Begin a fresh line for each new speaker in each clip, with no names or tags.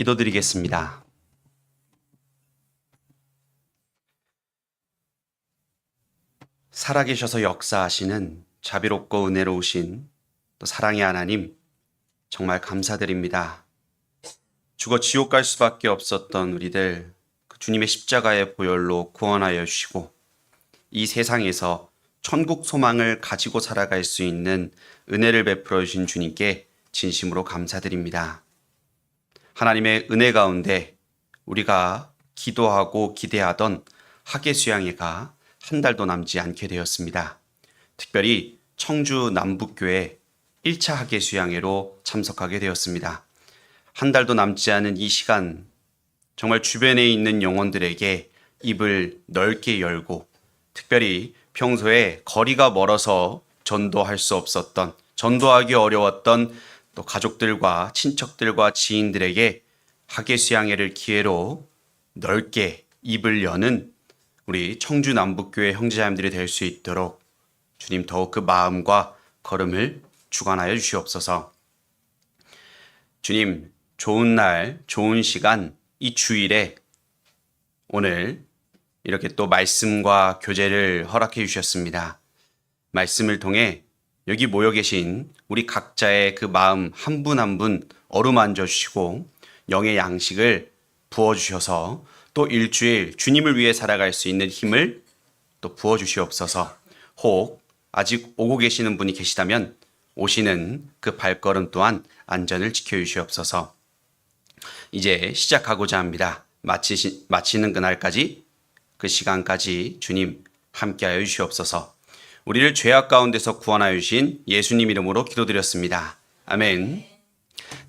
기도드리겠습니다. 살아계셔서 역사하시는 자비롭고 은혜로우신 또 사랑의 하나님, 정말 감사드립니다. 죽어 지옥 갈 수밖에 없었던 우리들 그 주님의 십자가의 보혈로 구원하여 주시고 이 세상에서 천국 소망을 가지고 살아갈 수 있는 은혜를 베풀어 주신 주님께 진심으로 감사드립니다. 하나님의 은혜 가운데 우리가 기도하고 기대하던 학예 수양회가 한 달도 남지 않게 되었습니다. 특별히 청주 남북교회 1차 학예 수양회로 참석하게 되었습니다. 한 달도 남지 않은 이 시간, 정말 주변에 있는 영혼들에게 입을 넓게 열고 특별히 평소에 거리가 멀어서 전도할 수 없었던, 전도하기 어려웠던 또 가족들과 친척들과 지인들에게 학예 수양회를 기회로 넓게 입을 여는 우리 청주 남북교회 형제자매들이 될 수 있도록 주님 더욱 그 마음과 걸음을 주관하여 주시옵소서. 주님, 좋은 날, 좋은 시간, 이 주일에 오늘 이렇게 또 말씀과 교제를 허락해 주셨습니다. 말씀을 통해 여기 모여 계신 우리 각자의 그 마음 한 분 한 분 어루만져 주시고 영의 양식을 부어주셔서 또 일주일 주님을 위해 살아갈 수 있는 힘을 또 부어주시옵소서. 혹 아직 오고 계시는 분이 계시다면 오시는 그 발걸음 또한 안전을 지켜주시옵소서. 이제 시작하고자 합니다. 마치는 그날까지 그 시간까지 주님 함께하여 주시옵소서. 우리를 죄악 가운데서 구원하여 주신 예수님 이름으로 기도드렸습니다. 아멘.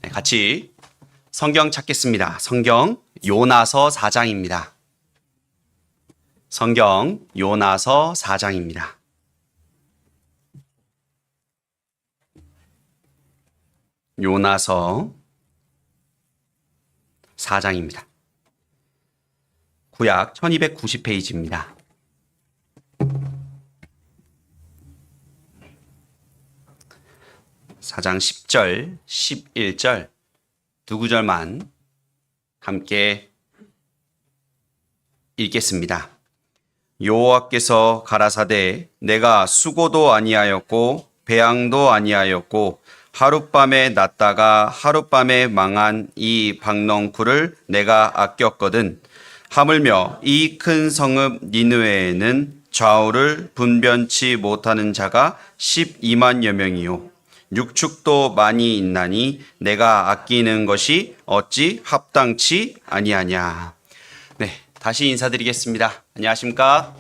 네, 같이 성경 찾겠습니다. 성경 요나서 4장입니다. 성경 요나서 4장입니다. 요나서 4장입니다. 구약 1290페이지입니다. 사장 10절, 11절 두 구절만 함께 읽겠습니다. 여호와께서 가라사대 내가 수고도 아니하였고 배양도 아니하였고 하룻밤에 났다가 하룻밤에 망한 이 박넝쿨을 내가 아꼈거든. 하물며 이 큰 성읍 니느웨에는 좌우를 분변치 못하는 자가 12만여 명이요 육축도 많이 있나니 내가 아끼는 것이 어찌 합당치 아니하냐. 네, 다시 인사드리겠습니다. 안녕하십니까?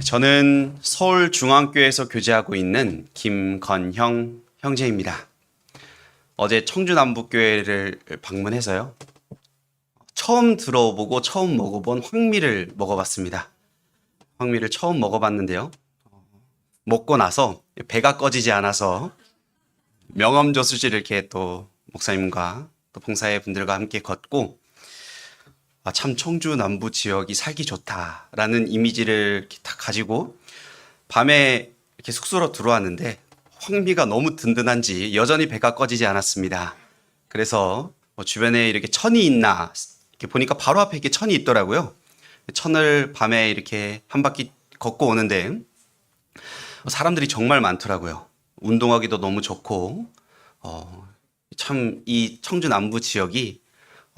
저는 서울중앙교회에서 교제하고 있는 김건형 형제입니다. 어제 청주남북교회를 방문해서요, 처음 들어보고 처음 먹어본 황미를 먹어봤습니다. 황미를 처음 먹어봤는데요, 먹고 나서 배가 꺼지지 않아서 명엄조수지를 이렇게 또 목사님과 또 봉사의 분들과 함께 걷고, 참 청주 남부 지역이 살기 좋다라는 이미지를 이렇게 다 가지고 밤에 이렇게 숙소로 들어왔는데 황미가 너무 든든한지 여전히 배가 꺼지지 않았습니다. 그래서 주변에 이렇게 천이 있나 이렇게 보니까 바로 앞에 이렇게 천이 있더라고요. 천을 밤에 이렇게 한 바퀴 걷고 오는데 사람들이 정말 많더라고요. 운동하기도 너무 좋고 참 이 청주 남부 지역이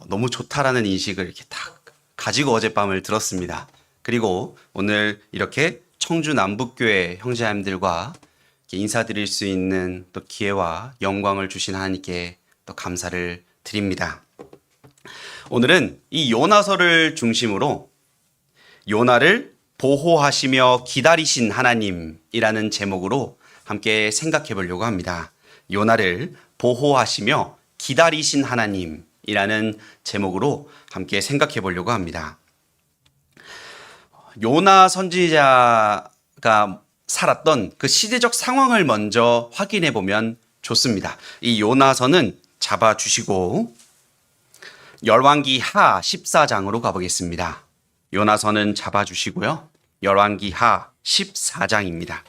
너무 좋다라는 인식을 이렇게 딱 가지고 어젯밤을 들었습니다. 그리고 오늘 이렇게 청주 남북교회 형제자매들과 인사드릴 수 있는 또 기회와 영광을 주신 하나님께 또 감사를 드립니다. 오늘은 이 요나서를 중심으로 요나를 보호하시며 기다리신 하나님이라는 제목으로 함께 생각해 보려고 합니다. 요나를 보호하시며 기다리신 하나님이라는 제목으로 함께 생각해 보려고 합니다. 요나 선지자가 살았던 그 시대적 상황을 먼저 확인해 보면 좋습니다. 이 요나서는 잡아주시고 열왕기 하 14장으로 가보겠습니다. 요나서는 잡아주시고요. 열왕기 하 14장입니다.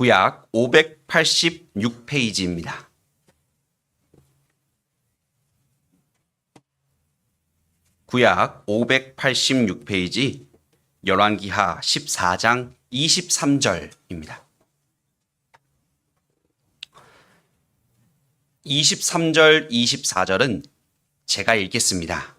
구약 586페이지입니다. 구약 586페이지 열왕기하 14장 23절입니다. 23절, 24절은 제가 읽겠습니다.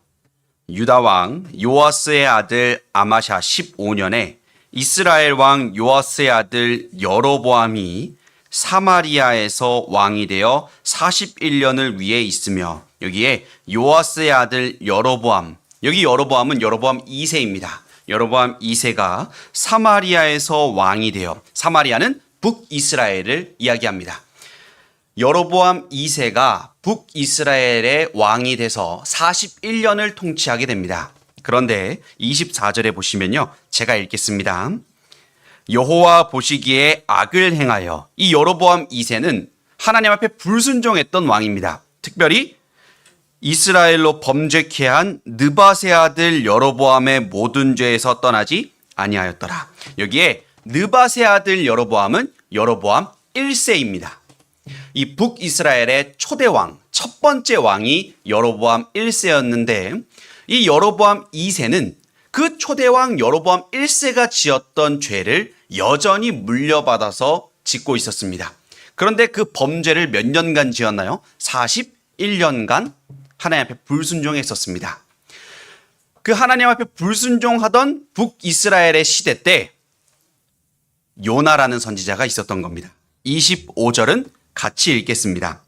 유다 왕 요아스의 아들 아마샤 15년에 이스라엘 왕 요아스의 아들 여로보암이 사마리아에서 왕이 되어 41년을 위에 있으며, 여기에 요아스의 아들 여로보암, 여기 여로보암은 여로보암 2세입니다. 여로보암 2세가 사마리아에서 왕이 되어, 사마리아는 북이스라엘을 이야기합니다. 여로보암 2세가 북이스라엘의 왕이 돼서 41년을 통치하게 됩니다. 그런데 24절에 보시면요, 제가 읽겠습니다. 여호와 보시기에 악을 행하여, 이 여로보암 2세는 하나님 앞에 불순종했던 왕입니다. 특별히 이스라엘로 범죄케 한 느밧의 아들 여로보암의 모든 죄에서 떠나지 아니하였더라. 여기에 느밧의 아들 여로보암은 여로보암 1세입니다. 이 북이스라엘의 초대왕, 첫 번째 왕이 여로보암 1세였는데, 이 여로보암 2세는 그 초대왕 여로보암 1세가 지었던 죄를 여전히 물려받아서 짓고 있었습니다. 그런데 그 범죄를 몇 년간 지었나요? 41년간 하나님 앞에 불순종했었습니다. 그 하나님 앞에 불순종하던 북이스라엘의 시대 때 요나라는 선지자가 있었던 겁니다. 25절은 같이 읽겠습니다.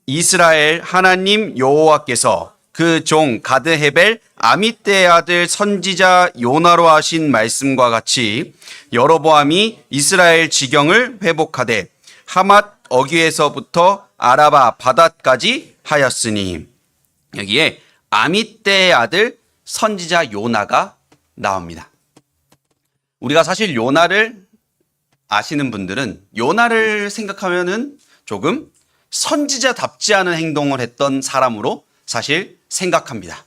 이스라엘 하나님 여호와께서 그 종 가드헤벨 아미떼의 아들 선지자 요나로 하신 말씀과 같이 여로보암이 이스라엘 지경을 회복하되 하맛 어귀에서부터 아라바 바닷까지 하였으니, 여기에 아미떼의 아들 선지자 요나가 나옵니다. 우리가 사실 요나를 아시는 분들은 요나를 생각하면은 조금 선지자답지 않은 행동을 했던 사람으로 사실 생각합니다.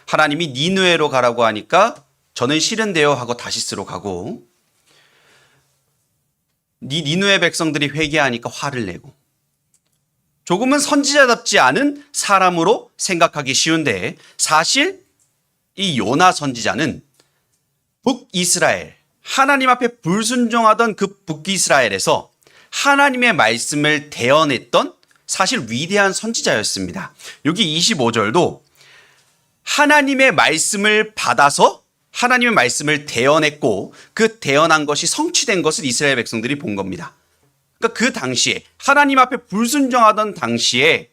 하나님이 니느웨로 가라고 하니까 저는 싫은데요 하고 다시스로 가고, 니느웨 백성들이 회개하니까 화를 내고, 조금은 선지자답지 않은 사람으로 생각하기 쉬운데, 사실 이 요나 선지자는 북이스라엘, 하나님 앞에 불순종하던 그 북이스라엘에서 하나님의 말씀을 대언했던 사실 위대한 선지자였습니다. 여기 25절도 하나님의 말씀을 받아서 하나님의 말씀을 대언했고, 그 대언한 것이 성취된 것을 이스라엘 백성들이 본 겁니다. 그러니까 그 당시에 하나님 앞에 불순종하던 당시에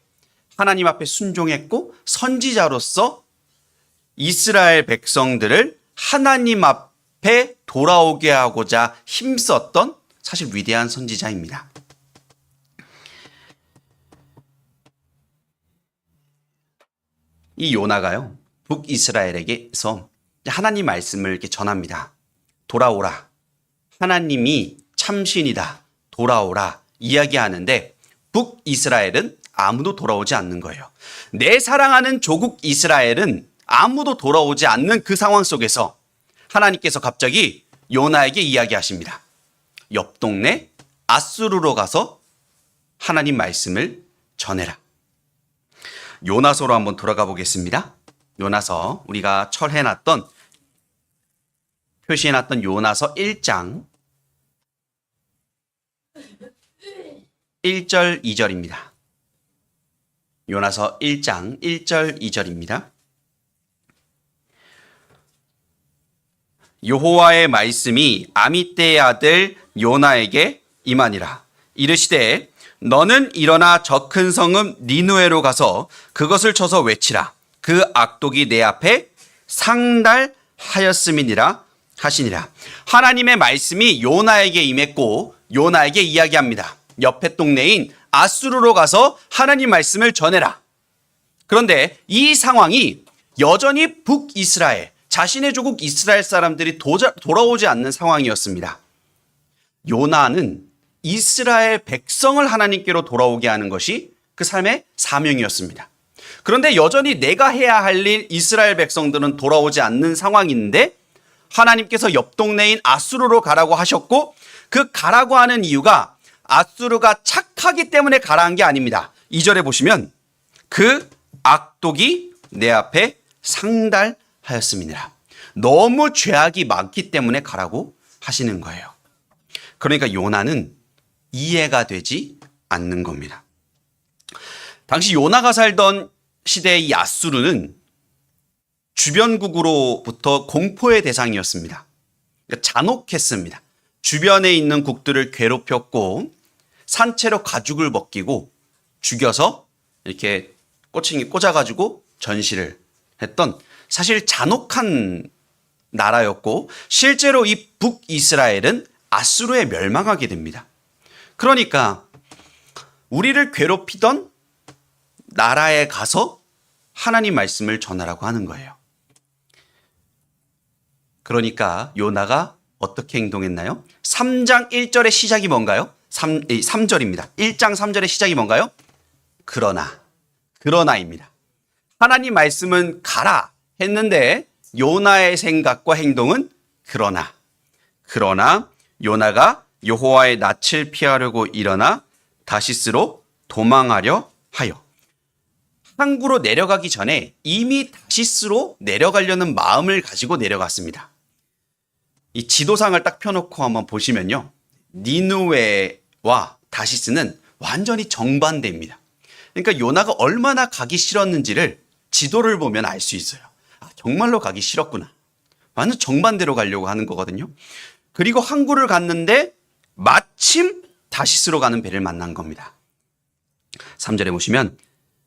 하나님 앞에 순종했고 선지자로서 이스라엘 백성들을 하나님 앞에 돌아오게 하고자 힘썼던 사실 위대한 선지자입니다. 이 요나가요, 북이스라엘에게서 하나님 말씀을 이렇게 전합니다. 돌아오라. 하나님이 참신이다. 돌아오라. 이야기하는데 북이스라엘은 아무도 돌아오지 않는 거예요. 내 사랑하는 조국 이스라엘은 아무도 돌아오지 않는 그 상황 속에서 하나님께서 갑자기 요나에게 이야기하십니다. 옆 동네 아수르로 가서 하나님 말씀을 전해라. 요나서로 한번 돌아가 보겠습니다. 요나서, 우리가 표시해놨던 요나서 1장 1절 2절입니다. 요나서 1장 1절 2절입니다. 여호와의 말씀이 아미떼의 아들 요나에게 임하니라. 이르시되 너는 일어나 저 큰 성읍 니느웨로 가서 그것을 쳐서 외치라. 그 악독이 내 앞에 상달하였음이니라 하시니라. 하나님의 말씀이 요나에게 임했고 요나에게 이야기합니다. 옆에 동네인 아수르로 가서 하나님 말씀을 전해라. 그런데 이 상황이 여전히 북이스라엘, 자신의 조국 이스라엘 사람들이 돌아오지 않는 상황이었습니다. 요나는 이스라엘 백성을 하나님께로 돌아오게 하는 것이 그 삶의 사명이었습니다. 그런데 여전히 내가 해야 할 일, 이스라엘 백성들은 돌아오지 않는 상황인데 하나님께서 옆 동네인 아수르로 가라고 하셨고 그 가라고 하는 이유가 아수르가 착하기 때문에 가라한 게 아닙니다. 2절에 보시면 그 악독이 내 앞에 상달하였음이니라. 너무 죄악이 많기 때문에 가라고 하시는 거예요. 그러니까 요나는 이해가 되지 않는 겁니다. 당시 요나가 살던 시대의 이 아수르는 주변국으로부터 공포의 대상이었습니다. 그러니까 잔혹했습니다. 주변에 있는 국들을 괴롭혔고 산채로 가죽을 벗기고 죽여서 이렇게 꼬챙이 꽂아가지고 전시를 했던 사실 잔혹한 나라였고 실제로 이 북이스라엘은 아수르에 멸망하게 됩니다. 그러니까 우리를 괴롭히던 나라에 가서 하나님 말씀을 전하라고 하는 거예요. 그러니까 요나가 어떻게 행동했나요? 3장 1절의 시작이 뭔가요? 3절입니다. 1장 3절의 시작이 뭔가요? 그러나입니다. 하나님 말씀은 가라 했는데 요나의 생각과 행동은 그러나 요나가 여호와의 낯을 피하려고 일어나 다시스로 도망하려 하여. 항구로 내려가기 전에 이미 다시스로 내려가려는 마음을 가지고 내려갔습니다. 이 지도상을 딱 펴놓고 한번 보시면요. 니느웨와 다시스는 완전히 정반대입니다. 그러니까 요나가 얼마나 가기 싫었는지를 지도를 보면 알 수 있어요. 아, 정말로 가기 싫었구나. 완전 정반대로 가려고 하는 거거든요. 그리고 항구를 갔는데 마침 다시스로 가는 배를 만난 겁니다. 3절에 보시면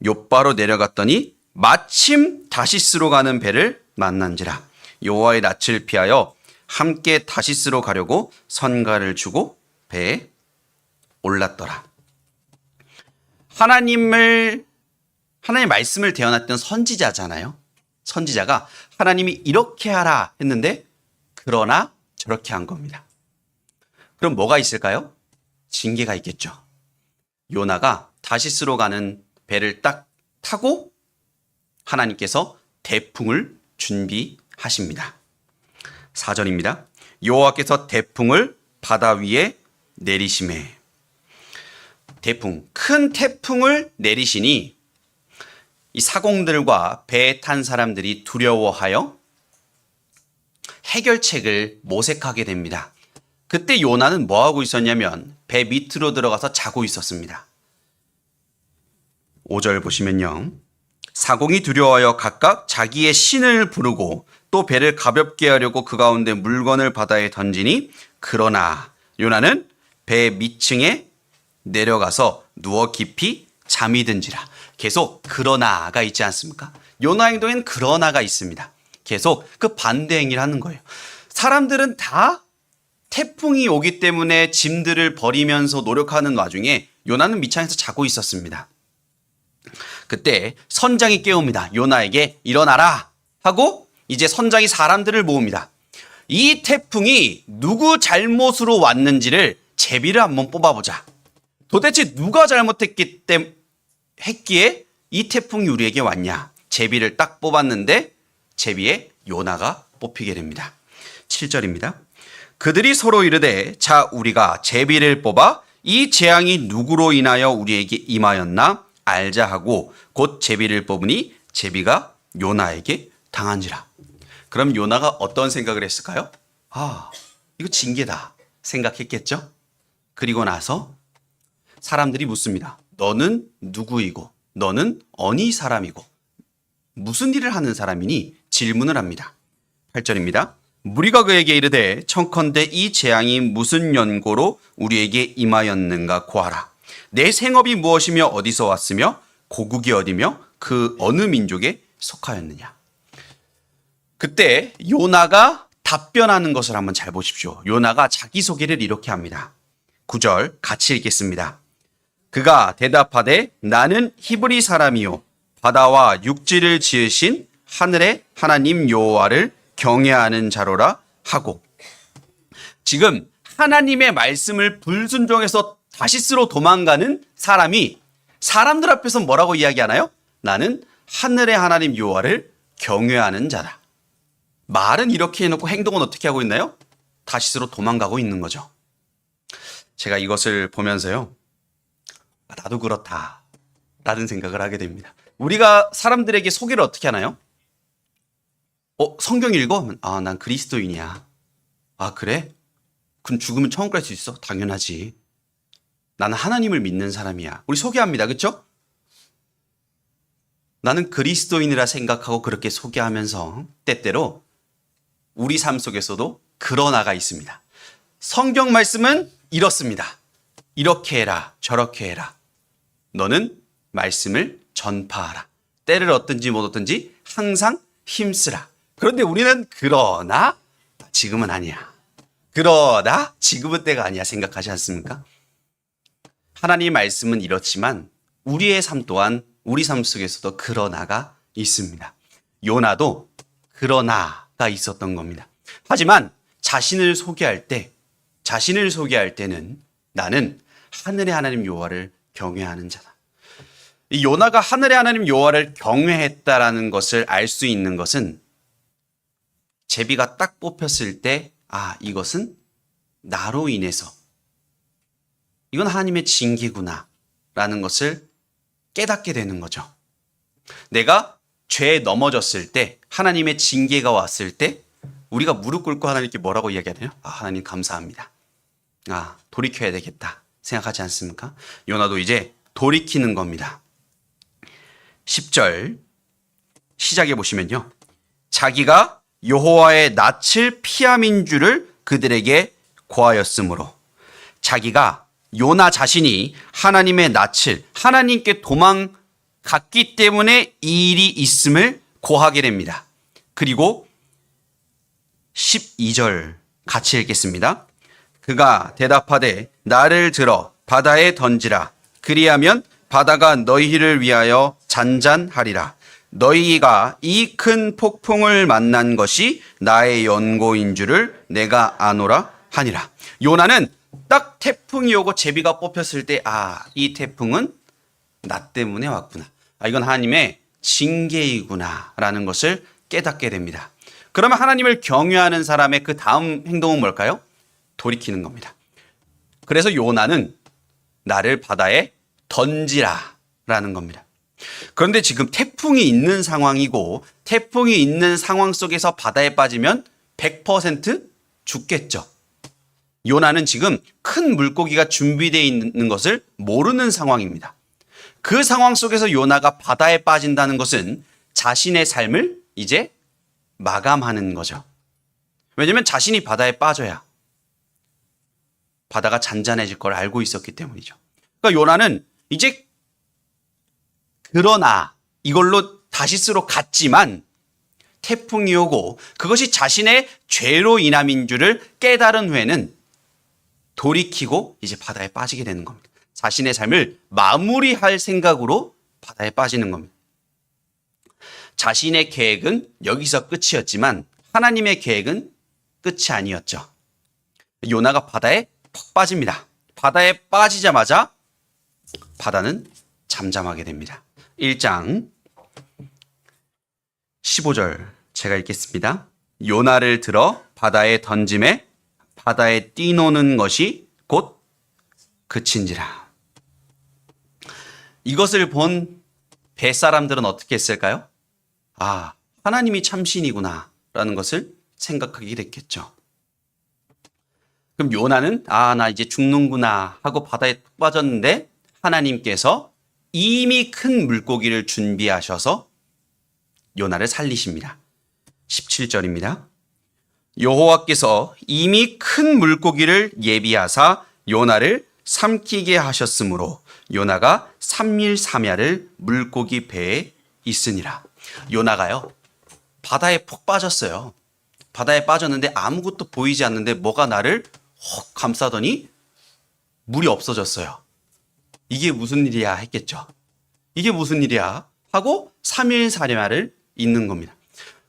욥바로 내려갔더니 마침 다시스로 가는 배를 만난지라. 여호와의 낯을 피하여 함께 다시스로 가려고 선가를 주고 배에 올랐더라. 하나님 말씀을 대언했던 선지자잖아요. 선지자가 하나님이 이렇게 하라 했는데 그러나 저렇게 한 겁니다. 그럼 뭐가 있을까요? 징계가 있겠죠. 요나가 다시스로 가는 배를 딱 타고 하나님께서 대풍을 준비하십니다. 4절입니다. 여호와께서 대풍을 바다 위에 내리심에. 대풍, 큰 태풍을 내리시니 이 사공들과 배에 탄 사람들이 두려워하여 해결책을 모색하게 됩니다. 그때 요나는 뭐 하고 있었냐면 배 밑으로 들어가서 자고 있었습니다. 5절 보시면요. 사공이 두려워하여 각각 자기의 신을 부르고 또 배를 가볍게 하려고 그 가운데 물건을 바다에 던지니 그러나 요나는 배 밑층에 내려가서 누워 깊이 잠이 든지라. 계속 그러나가 있지 않습니까? 요나 행동엔 그러나가 있습니다. 계속 그 반대 행위를 하는 거예요. 사람들은 다 태풍이 오기 때문에 짐들을 버리면서 노력하는 와중에 요나는 밑창에서 자고 있었습니다. 그때 선장이 깨웁니다. 요나에게 일어나라 하고 이제 선장이 사람들을 모읍니다. 이 태풍이 누구 잘못으로 왔는지를 제비를 한번 뽑아보자. 도대체 누가 했기에 이 태풍이 우리에게 왔냐. 제비를 딱 뽑았는데 제비에 요나가 뽑히게 됩니다. 7절입니다. 그들이 서로 이르되 자 우리가 제비를 뽑아 이 재앙이 누구로 인하여 우리에게 임하였나 알자 하고 곧 제비를 뽑으니 제비가 요나에게 당한지라. 그럼 요나가 어떤 생각을 했을까요? 아, 이거 징계다 생각했겠죠? 그리고 나서 사람들이 묻습니다. 너는 누구이고 너는 어느 사람이고 무슨 일을 하는 사람이니? 질문을 합니다. 8절입니다. 무리가 그에게 이르되 청컨대 이 재앙이 무슨 연고로 우리에게 임하였는가 고하라. 내 생업이 무엇이며 어디서 왔으며 고국이 어디며 그 어느 민족에 속하였느냐. 그때 요나가 답변하는 것을 한번 잘 보십시오. 요나가 자기소개를 이렇게 합니다. 9절 같이 읽겠습니다. 그가 대답하되 나는 히브리 사람이요 바다와 육지를 지으신 하늘의 하나님 여호와를 경외하는 자로라 하고. 지금 하나님의 말씀을 불순종해서 다시스로 도망가는 사람이 사람들 앞에서 뭐라고 이야기하나요? 나는 하늘의 하나님 여호와를 경외하는 자다. 말은 이렇게 해놓고 행동은 어떻게 하고 있나요? 다시스로 도망가고 있는 거죠. 제가 이것을 보면서요. 나도 그렇다 라는 생각을 하게 됩니다. 우리가 사람들에게 소개를 어떻게 하나요? 성경 읽어? 난 그리스도인이야. 그래? 그럼 죽으면 천국 갈 수 있어? 당연하지. 나는 하나님을 믿는 사람이야. 우리 소개합니다. 그렇죠? 나는 그리스도인이라 생각하고 그렇게 소개하면서 때때로 우리 삶 속에서도 그러나가 있습니다. 성경 말씀은 이렇습니다. 이렇게 해라, 저렇게 해라. 너는 말씀을 전파하라. 때를 얻든지 못 얻든지 항상 힘쓰라. 그런데 우리는 그러나 지금은 아니야. 그러나 지금은 때가 아니야 생각하지 않습니까? 하나님의 말씀은 이렇지만 우리의 삶 또한 우리 삶 속에서도 그러나가 있습니다. 요나도 그러나가 있었던 겁니다. 하지만 자신을 소개할 때는 나는 하늘의 하나님 여호와를 경외하는 자다. 이 요나가 하늘의 하나님 여호와를 경외했다라는 것을 알 수 있는 것은 제비가 딱 뽑혔을 때 이것은 나로 인해서 이건 하나님의 징계구나 라는 것을 깨닫게 되는 거죠. 내가 죄에 넘어졌을 때 하나님의 징계가 왔을 때 우리가 무릎 꿇고 하나님께 뭐라고 이야기하나요? 하나님 감사합니다. 돌이켜야 되겠다 생각하지 않습니까? 요나도 이제 돌이키는 겁니다. 10절 시작해 보시면요. 자기가 여호와의 낯을 피함인 줄을 그들에게 고하였으므로 자기가 요나 자신이 하나님의 낯을 하나님께 도망갔기 때문에 이 일이 있음을 고하게 됩니다. 그리고 12절 같이 읽겠습니다. 그가 대답하되 나를 들어 바다에 던지라. 그리하면 바다가 너희를 위하여 잔잔하리라. 너희가 이 큰 폭풍을 만난 것이 나의 연고인 줄을 내가 아노라 하니라. 요나는 딱 태풍이 오고 제비가 뽑혔을 때 이 태풍은 나 때문에 왔구나. 이건 하나님의 징계이구나 라는 것을 깨닫게 됩니다. 그러면 하나님을 경외하는 사람의 그 다음 행동은 뭘까요? 돌이키는 겁니다. 그래서 요나는 나를 바다에 던지라 라는 겁니다. 그런데 지금 태풍이 있는 상황이고 태풍이 있는 상황 속에서 바다에 빠지면 100% 죽겠죠. 요나는 지금 큰 물고기가 준비되어 있는 것을 모르는 상황입니다. 그 상황 속에서 요나가 바다에 빠진다는 것은 자신의 삶을 이제 마감하는 거죠. 왜냐하면 자신이 바다에 빠져야 바다가 잔잔해질 걸 알고 있었기 때문이죠. 그러니까 요나는 이제 그러나 이걸로 다시스로 갔지만 태풍이 오고 그것이 자신의 죄로 인함인 줄을 깨달은 후에는 돌이키고 이제 바다에 빠지게 되는 겁니다. 자신의 삶을 마무리할 생각으로 바다에 빠지는 겁니다. 자신의 계획은 여기서 끝이었지만 하나님의 계획은 끝이 아니었죠. 요나가 바다에 푹 빠집니다. 바다에 빠지자마자 바다는 잠잠하게 됩니다. 1장 15절 제가 읽겠습니다. 요나를 들어 바다에 던짐에 바다에 뛰노는 것이 곧 그친지라. 이것을 본 뱃사람들은 어떻게 했을까요? 하나님이 참신이구나 라는 것을 생각하게 됐겠죠. 그럼 요나는 나 이제 죽는구나 하고 바다에 푹 빠졌는데 하나님께서 이미 큰 물고기를 준비하셔서 요나를 살리십니다. 17절입니다. 여호와께서 이미 큰 물고기를 예비하사 요나를 삼키게 하셨으므로 요나가 3일 3야를 물고기 배에 있으니라. 요나가요 바다에 푹 빠졌어요. 바다에 빠졌는데 아무것도 보이지 않는데 뭐가 나를 혹 감싸더니 물이 없어졌어요. 이게 무슨 일이야 했겠죠. 이게 무슨 일이야 하고 3일 3야를 있는 겁니다.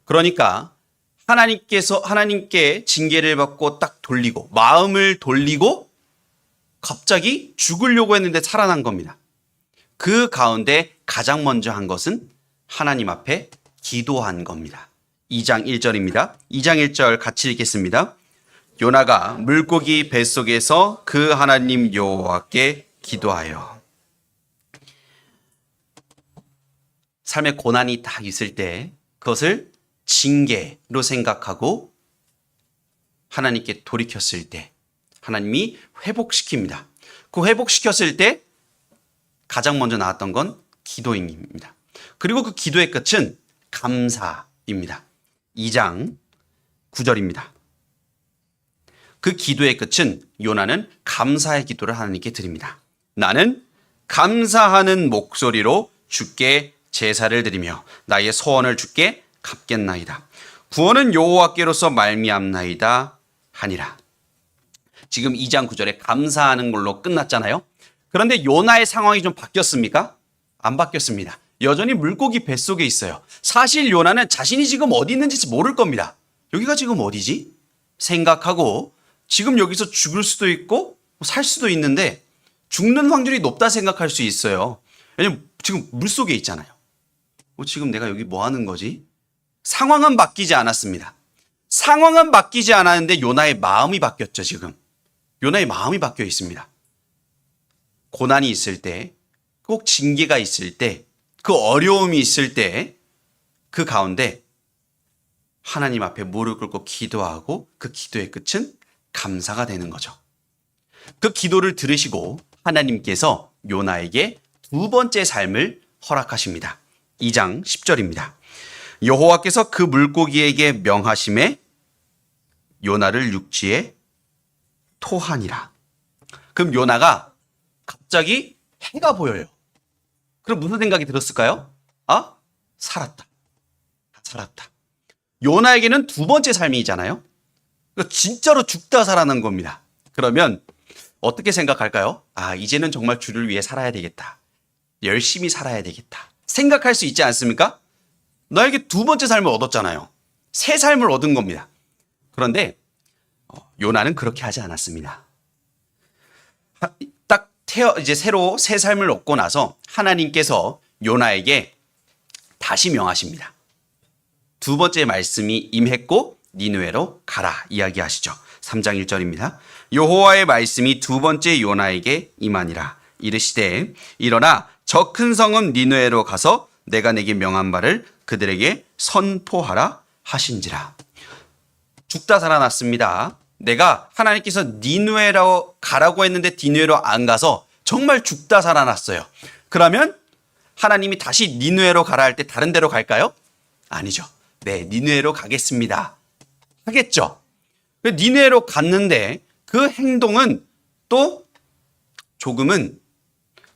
그러니까 하나님께 징계를 받고 딱 돌리고 마음을 돌리고 갑자기 죽으려고 했는데 살아난 겁니다. 그 가운데 가장 먼저 한 것은 하나님 앞에 기도한 겁니다. 2장 1절입니다. 2장 1절 같이 읽겠습니다. 요나가 물고기 뱃속에서 그 하나님 여호와께 기도하여. 삶의 고난이 딱 있을 때 그것을 징계로 생각하고 하나님께 돌이켰을 때 하나님이 회복시킵니다. 그 회복시켰을 때 가장 먼저 나왔던 건 기도입니다. 그리고 그 기도의 끝은 감사입니다. 2장 9절입니다. 그 기도의 끝은 요나는 감사의 기도를 하나님께 드립니다. 나는 감사하는 목소리로 주께 제사를 드리며 나의 소원을 주께 갚겠나이다. 구원은 여호와께로서 말미암나이다 하니라. 지금 2장 9절에 감사하는 걸로 끝났잖아요. 그런데 요나의 상황이 좀 바뀌었습니까? 안 바뀌었습니다. 여전히 물고기 뱃속에 있어요. 사실 요나는 자신이 지금 어디 있는지 모를 겁니다. 여기가 지금 어디지? 생각하고 지금 여기서 죽을 수도 있고 살 수도 있는데 죽는 확률이 높다 생각할 수 있어요. 왜냐면 지금 물속에 있잖아요. 지금 내가 여기 뭐 하는 거지? 상황은 바뀌지 않았습니다. 상황은 바뀌지 않았는데 요나의 마음이 바뀌었죠, 지금. 요나의 마음이 바뀌어 있습니다. 고난이 있을 때, 꼭 징계가 있을 때, 그 어려움이 있을 때, 그 가운데 하나님 앞에 무릎 꿇고 기도하고 그 기도의 끝은 감사가 되는 거죠. 그 기도를 들으시고 하나님께서 요나에게 두 번째 삶을 허락하십니다. 2장 10절입니다. 여호와께서 그 물고기에게 명하심에 요나를 육지에 토하니라. 그럼 요나가 갑자기 해가 보여요. 그럼 무슨 생각이 들었을까요? 살았다. 살았다. 요나에게는 두 번째 삶이잖아요. 진짜로 죽다 살아난 겁니다. 그러면 어떻게 생각할까요? 이제는 정말 주를 위해 살아야 되겠다. 열심히 살아야 되겠다. 생각할 수 있지 않습니까? 나에게 두 번째 삶을 얻었잖아요. 새 삶을 얻은 겁니다. 그런데 요나는 그렇게 하지 않았습니다. 이제 새로 새 삶을 얻고 나서 하나님께서 요나에게 다시 명하십니다. 두 번째 말씀이 임했고 니느웨로 가라 이야기하시죠. 3장 1절입니다. 여호와의 말씀이 두 번째 요나에게 임하니라. 이르시되 일어나 저 큰 성읍 니느웨로 가서 내가 내게 명한 바를 그들에게 선포하라 하신지라. 죽다 살아났습니다. 내가 하나님께서 니느웨로 가라고 했는데 니느웨로 안 가서 정말 죽다 살아났어요. 그러면 하나님이 다시 니느웨로 가라 할 때 다른 데로 갈까요? 아니죠. 네, 니느웨로 가겠습니다. 하겠죠. 니느웨로 갔는데 그 행동은 또 조금은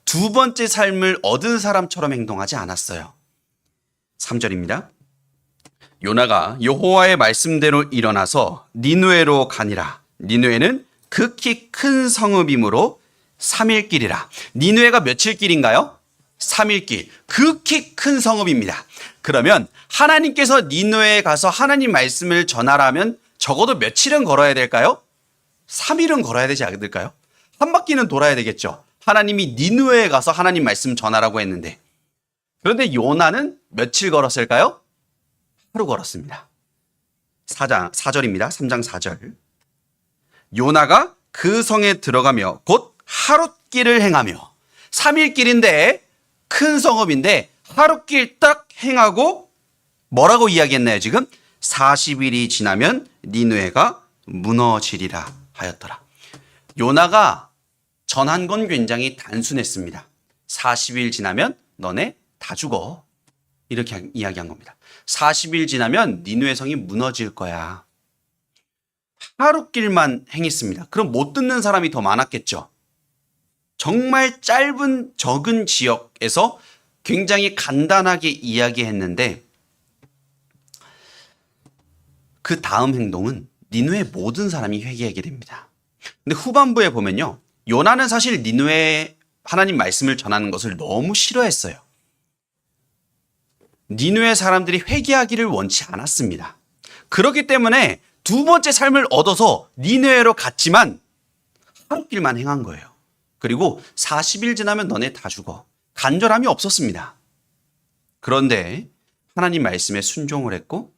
두 번째 삶을 얻은 사람처럼 행동하지 않았어요. 3절입니다. 요나가 여호와의 말씀대로 일어나서 니느웨로 가니라. 니느웨는 극히 큰 성읍이므로 3일 길이라. 니느웨가 며칠 길인가요? 3일 길. 극히 큰 성읍입니다. 그러면 하나님께서 니느웨에 가서 하나님 말씀을 전하라면 적어도 며칠은 걸어야 될까요? 3일은 걸어야 되지 않을까요? 한 바퀴는 돌아야 되겠죠. 하나님이 니느웨에 가서 하나님 말씀 전하라고 했는데. 그런데 요나는 며칠 걸었을까요? 하루 걸었습니다. 4절입니다. 3장 4절. 요나가 그 성에 들어가며 곧 하룻길을 행하며 3일 길인데 큰 성읍인데 하룻길 딱 행하고 뭐라고 이야기했나요 지금? 40일이 지나면 니느웨가 무너지리라 하였더라. 요나가 전한 건 굉장히 단순했습니다. 40일 지나면 너네 다 죽어. 이렇게 이야기한 겁니다. 40일 지나면 니느웨 성이 무너질 거야. 하룻길만 행했습니다. 그럼 못 듣는 사람이 더 많았겠죠. 정말 짧은 적은 지역에서 굉장히 간단하게 이야기했는데 그 다음 행동은 니느웨 모든 사람이 회개하게 됩니다. 근데 후반부에 보면요. 요나는 사실 니느웨 하나님 말씀을 전하는 것을 너무 싫어했어요. 니느웨 사람들이 회개하기를 원치 않았습니다. 그렇기 때문에 두 번째 삶을 얻어서 니느웨로 갔지만 하룻길만 행한 거예요. 그리고 40일 지나면 너네 다 죽어. 간절함이 없었습니다. 그런데 하나님 말씀에 순종을 했고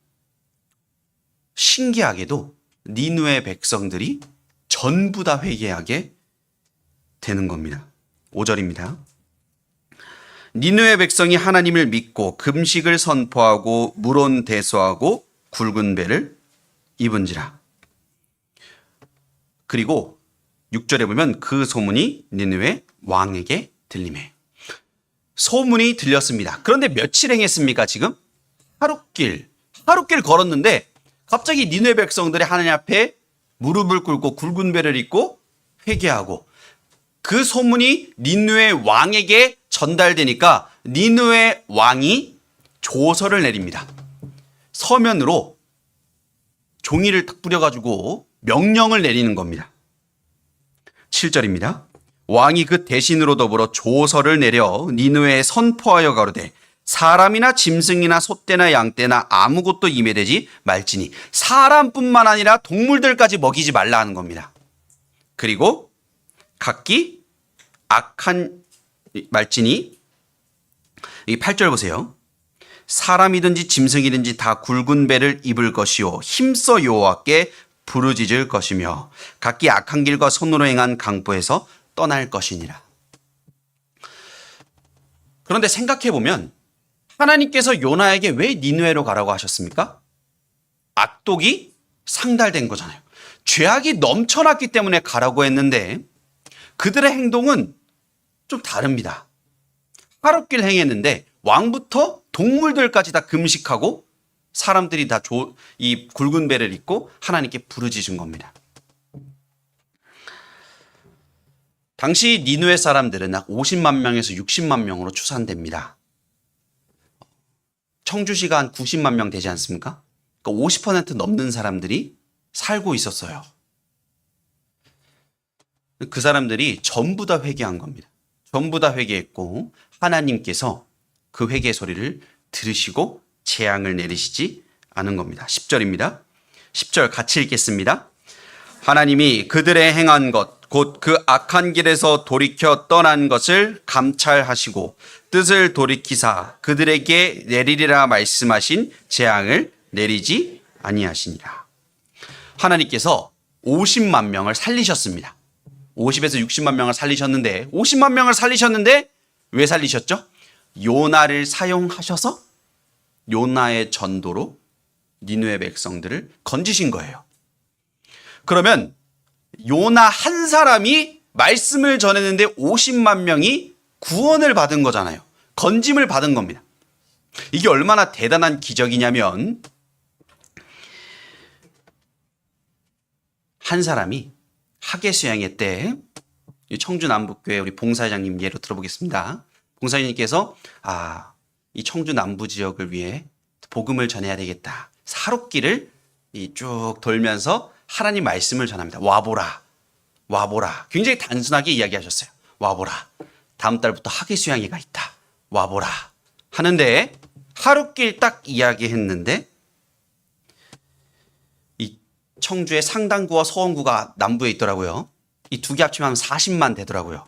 신기하게도 니느웨 백성들이 전부 다 회개하게 되는 겁니다. 5절입니다. 니느웨 백성이 하나님을 믿고 금식을 선포하고 물온 대소하고 굵은 배를 입은지라. 그리고 6절에 보면 그 소문이 니느웨 왕에게 들리매. 소문이 들렸습니다. 그런데 며칠 행했습니까 지금? 하룻길 걸었는데 갑자기 니느웨 백성들이 하나님 앞에 무릎을 꿇고 굵은 배를 입고 회개하고, 그 소문이 니느웨 왕에게 전달되니까 니느웨 왕이 조서를 내립니다. 서면으로 종이를 딱 뿌려가지고 명령을 내리는 겁니다. 7절입니다. 왕이 그 대신으로 더불어 조서를 내려 니느웨에 선포하여 가로되 사람이나 짐승이나 소떼나 양떼나 아무것도 임해되지 말지니, 사람뿐만 아니라 동물들까지 먹이지 말라 하는 겁니다. 그리고 각기 악한 말지니, 이 8절 보세요. 사람이든지 짐승이든지 다 굵은 배를 입을 것이요 힘써 여호와께 부르짖을 것이며 각기 악한 길과 손으로 행한 강포에서 떠날 것이니라. 그런데 생각해 보면 하나님께서 요나에게 왜 니느웨로 가라고 하셨습니까? 악독이 상달된 거잖아요. 죄악이 넘쳐났기 때문에 가라고 했는데 그들의 행동은 좀 다릅니다. 하룻길 행했는데 왕부터 동물들까지 다 금식하고 사람들이 다 이 굵은 배를 입고 하나님께 부르짖은 겁니다. 당시 니느웨 사람들은 약 50만 명에서 60만 명으로 추산됩니다. 청주시가 한 90만 명 되지 않습니까? 그러니까 50% 넘는 사람들이 살고 있었어요. 그 사람들이 전부 다 회개한 겁니다. 전부 다 회개했고 하나님께서 그 회개 소리를 들으시고 재앙을 내리시지 않은 겁니다. 10절입니다. 10절 같이 읽겠습니다. 하나님이 그들의 행한 것 곧 그 악한 길에서 돌이켜 떠난 것을 감찰하시고 뜻을 돌이키사 그들에게 내리리라 말씀하신 재앙을 내리지 아니하시니라. 하나님께서 50만 명을 살리셨습니다. 50에서 60만 명을 살리셨는데 50만 명을 살리셨는데 왜 살리셨죠? 요나를 사용하셔서 요나의 전도로 니느웨 백성들을 건지신 거예요. 그러면 요나 한 사람이 말씀을 전했는데 50만 명이 구원을 받은 거잖아요. 건짐을 받은 겁니다. 이게 얼마나 대단한 기적이냐면 한 사람이 하계수양회 때 청주 남북교회 우리 봉사회장님 예로 들어보겠습니다. 봉사회장님께서 이 청주 남부 지역을 위해 복음을 전해야 되겠다. 하룻길을 쭉 돌면서 하나님 말씀을 전합니다. 와보라. 굉장히 단순하게 이야기하셨어요. 와보라. 다음 달부터 하계수양회가 있다. 와보라. 하는데 하룻길 딱 이야기했는데 이 청주의 상당구와 서원구가 남부에 있더라고요. 이 두 개 합치면 40만 되더라고요.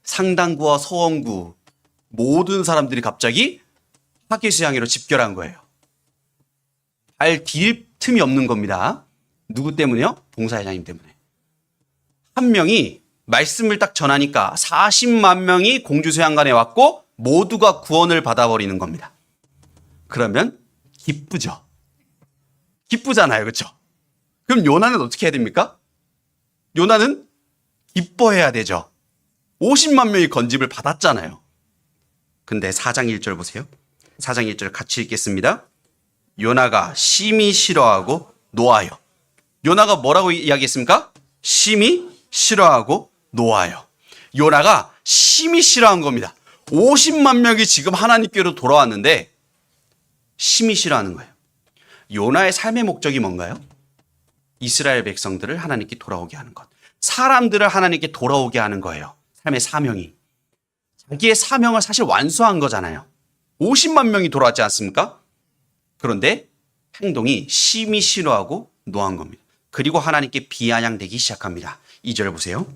상당구와 서원구 모든 사람들이 갑자기 하계수양회로 집결한 거예요. 발 디딜 틈이 없는 겁니다. 누구 때문에요? 봉사회장님 때문에. 한 명이 말씀을 딱 전하니까 40만 명이 공주수양관에 왔고 모두가 구원을 받아버리는 겁니다. 그러면 기쁘죠. 기쁘잖아요. 그렇죠? 그럼 요나는 어떻게 해야 됩니까? 요나는 기뻐해야 되죠. 50만 명이 건집을 받았잖아요. 근데 4장 1절 보세요. 4장 1절 같이 읽겠습니다. 요나가 심히 싫어하고 노하여. 요나가 뭐라고 이야기했습니까? 심히 싫어하고 노하여. 요나가 심히 싫어한 겁니다. 50만 명이 지금 하나님께로 돌아왔는데 심히 싫어하는 거예요. 요나의 삶의 목적이 뭔가요? 이스라엘 백성들을 하나님께 돌아오게 하는 것. 사람들을 하나님께 돌아오게 하는 거예요. 삶의 사명이. 자기의 사명을 사실 완수한 거잖아요. 50만 명이 돌아왔지 않습니까? 그런데 행동이 심히 싫어하고 노한 겁니다. 그리고 하나님께 비아냥대기 시작합니다. 2절 보세요.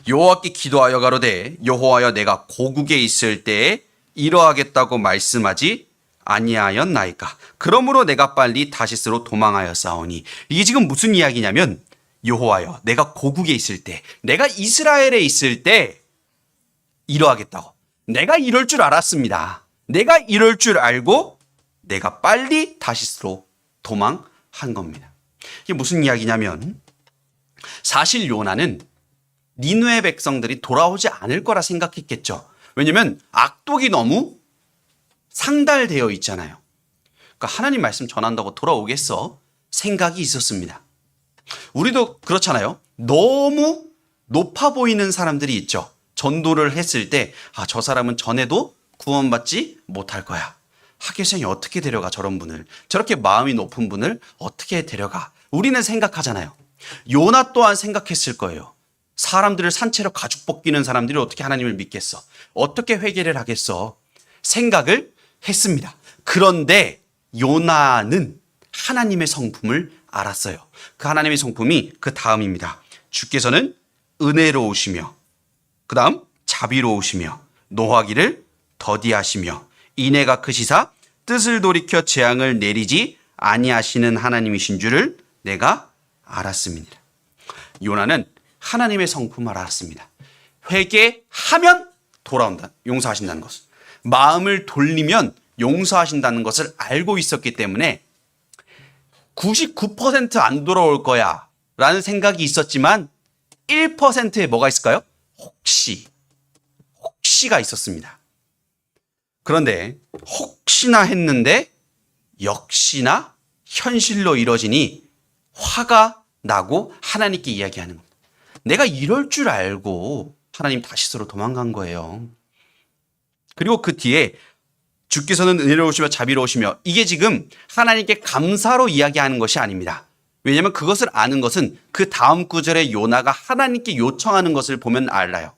여호와께 기도하여 가로되 여호와여 내가 고국에 있을 때에 이러하겠다고 말씀하지 아니하였나이까. 그러므로 내가 빨리 다시스로 도망하였사오니. 이게 지금 무슨 이야기냐면 여호와여, 내가 고국에 있을 때, 내가 이스라엘에 있을 때 이러하겠다고. 내가 이럴 줄 알았습니다. 내가 이럴 줄 알고 내가 빨리 다시스로 도망한 겁니다. 이게 무슨 이야기냐면 사실 요나는 니느웨 백성들이 돌아오지 않을 거라 생각했겠죠. 왜냐면 악독이 너무 상달되어 있잖아요. 그러니까 하나님 말씀 전한다고 돌아오겠어? 생각이 있었습니다. 우리도 그렇잖아요. 너무 높아 보이는 사람들이 있죠. 전도를 했을 때 저 사람은 전에도 구원받지 못할 거야. 학교생이 어떻게 데려가 저런 분을. 저렇게 마음이 높은 분을 어떻게 데려가. 우리는 생각하잖아요. 요나 또한 생각했을 거예요. 사람들을 산채로 가죽 벗기는 사람들이 어떻게 하나님을 믿겠어. 어떻게 회개를 하겠어. 생각을 했습니다. 그런데 요나는 하나님의 성품을 알았어요. 그 하나님의 성품이 그 다음입니다. 주께서는 은혜로우시며 그 다음 자비로우시며 노하기를 더디하시며 인애가 크시사 뜻을 돌이켜 재앙을 내리지 아니하시는 하나님이신 줄을 내가 알았습니다. 요나는 하나님의 성품을 알았습니다. 회개하면 돌아온다. 용서하신다는 것을. 마음을 돌리면 용서하신다는 것을 알고 있었기 때문에 99%안 돌아올 거야 라는 생각이 있었지만 1%에 뭐가 있을까요? 혹시가 있었습니다. 그런데 혹시나 했는데 역시나 현실로 이뤄지니 화가 나고 하나님께 이야기하는 겁니다. 내가 이럴 줄 알고 하나님 다시스로 도망간 거예요. 그리고 그 뒤에 주께서는 은혜로우시며 자비로우시며 이게 지금 하나님께 감사로 이야기하는 것이 아닙니다. 왜냐하면 그것을 아는 것은 그 다음 구절에 요나가 하나님께 요청하는 것을 보면 알아요.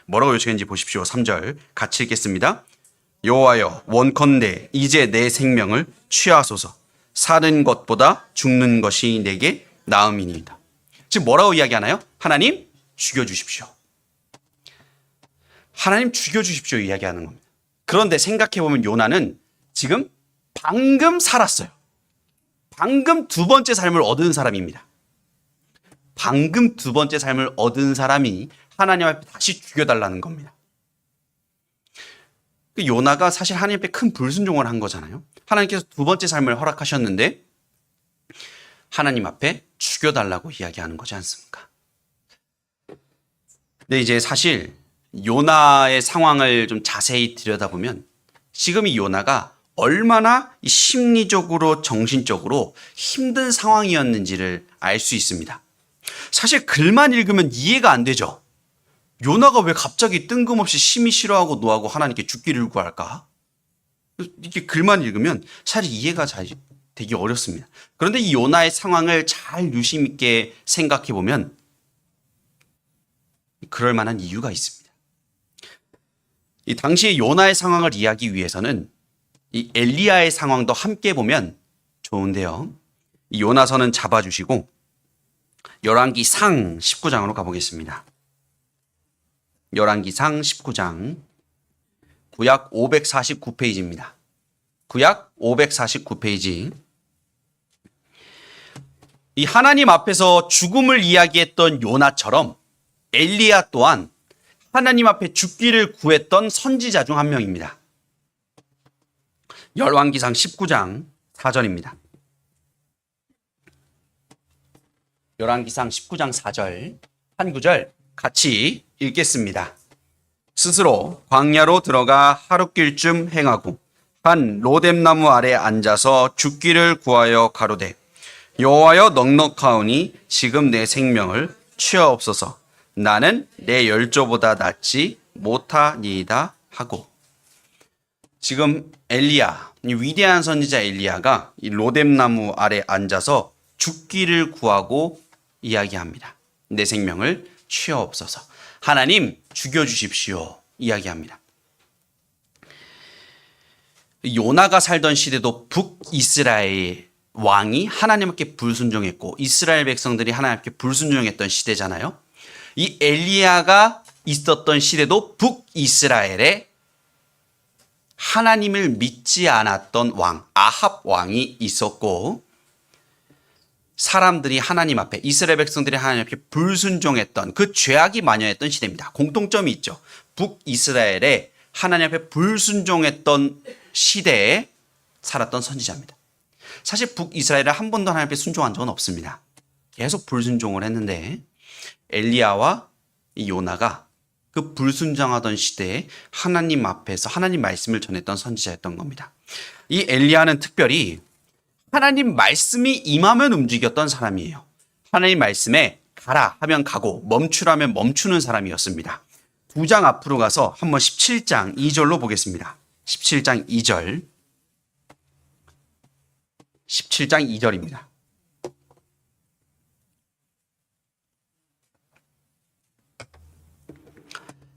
뭐라고 요청했는지 보십시오. 3절 같이 읽겠습니다. 여호와여 원컨대 이제 내 생명을 취하소서. 사는 것보다 죽는 것이 내게 나음이니이다. 지금 뭐라고 이야기하나요? 하나님 죽여주십시오. 하나님 죽여주십시오 이야기하는 겁니다. 그런데 생각해보면 요나는 지금 방금 살았어요. 방금 두 번째 삶을 얻은 사람입니다. 방금 두 번째 삶을 얻은 사람이 하나님 앞에 다시 죽여달라는 겁니다. 요나가 사실 하나님 앞에 큰 불순종을 한 거잖아요. 하나님께서 두 번째 삶을 허락하셨는데 하나님 앞에 죽여달라고 이야기하는 거지 않습니까? 근데 이제 사실 요나의 상황을 좀 자세히 들여다보면 지금 이 요나가 얼마나 심리적으로 정신적으로 힘든 상황이었는지를 알 수 있습니다. 사실 글만 읽으면 이해가 안 되죠. 요나가 왜 갑자기 뜬금없이 심히 싫어하고 노하고 하나님께 죽기를 구할까? 이렇게 글만 읽으면 사실 이해가 잘 되기 어렵습니다. 그런데 이 요나의 상황을 잘 유심 있게 생각해 보면 그럴 만한 이유가 있습니다. 이 당시의 요나의 상황을 이해하기 위해서는 이 엘리야의 상황도 함께 보면 좋은데요. 이 요나서는 잡아주시고 열왕기상 19장으로 가보겠습니다. 열왕기상 19장 구약 549페이지입니다. 구약 549페이지. 이 하나님 앞에서 죽음을 이야기했던 요나처럼 엘리야 또한 하나님 앞에 죽기를 구했던 선지자 중 한 명입니다. 열왕기상 19장 4절입니다. 열왕기상 19장 4절 한 구절 같이 읽겠습니다. 스스로 광야로 들어가 하룻길쯤 행하고 한 로뎀나무 아래 앉아서 죽기를 구하여 가로되 여호와여 넉넉하오니 지금 내 생명을 취하옵소서. 나는 내 열조보다 낫지 못하니이다 하고. 지금 엘리야, 이 위대한 선지자 엘리야가 이 로뎀나무 아래 앉아서 죽기를 구하고 이야기합니다. 내 생명을 취하옵소서. 하나님 죽여주십시오 이야기합니다. 요나가 살던 시대도 북이스라엘 왕이 하나님께 불순종했고 이스라엘 백성들이 하나님께 불순종했던 시대잖아요. 이 엘리야가 있었던 시대도 북이스라엘에 하나님을 믿지 않았던 왕, 아합 왕이 있었고, 사람들이 하나님 앞에, 이스라엘 백성들이 하나님 앞에 불순종했던 그 죄악이 만연했던 시대입니다. 공통점이 있죠. 북이스라엘에 하나님 앞에 불순종했던 시대에 살았던 선지자입니다. 사실 북이스라엘은 한 번도 하나님 앞에 순종한 적은 없습니다. 계속 불순종을 했는데 엘리야와 요나가 그 불순종하던 시대에 하나님 앞에서 하나님 말씀을 전했던 선지자였던 겁니다. 이 엘리야는 특별히 하나님 말씀이 임하면 움직였던 사람이에요. 하나님 말씀에 가라 하면 가고 멈추라면 멈추는 사람이었습니다. 두 장 앞으로 가서 한번 17장 2절로 보겠습니다. 17장 2절. 17장 2절입니다.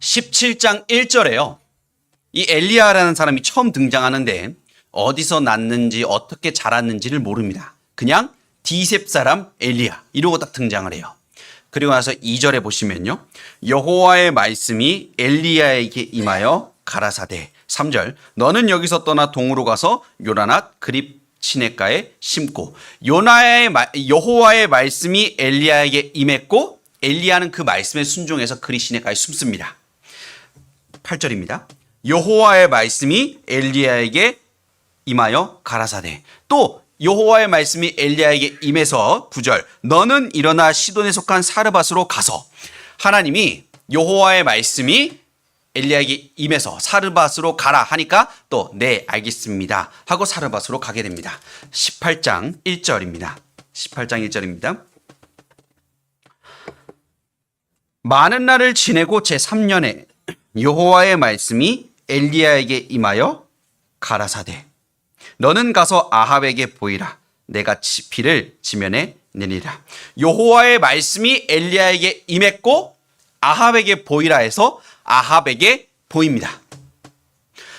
(17장 1절에요) 이 엘리야라는 사람이 처음 등장하는데 어디서 났는지 어떻게 자랐는지를 모릅니다. 그냥 디셉 사람 엘리야 이러고 딱 등장을 해요. 그리고 나서 2절에 보시면요, 여호와의 말씀이 엘리야에게 임하여 가라사대. 3절, 너는 여기서 떠나 동으로 가서 요라낫 그립 시냇가에 심고. 여호와의 말씀이 엘리야에게 임했고 엘리야는 그 말씀에 순종해서 그립 시냇가에 숨습니다. 8절입니다. 여호와의 말씀이 엘리야에게 임하여 가라사대. 또 여호와의 말씀이 엘리야에게 임해서 9절, 너는 일어나 시돈에 속한 사르밧으로 가서. 하나님이 여호와의 말씀이 엘리야에게 임해서 사르밧으로 가라 하니까 또 네 알겠습니다 하고 사르밧으로 가게 됩니다. 18장 1절입니다. 18장 1절입니다. 많은 날을 지내고 제3년에 여호와의 말씀이 엘리야에게 임하여 가라사대. 너는 가서 아합에게 보이라. 내가 비를 지면에 내리라. 여호와의 말씀이 엘리야에게 임했고 아합에게 보이라 해서 아합에게 보입니다.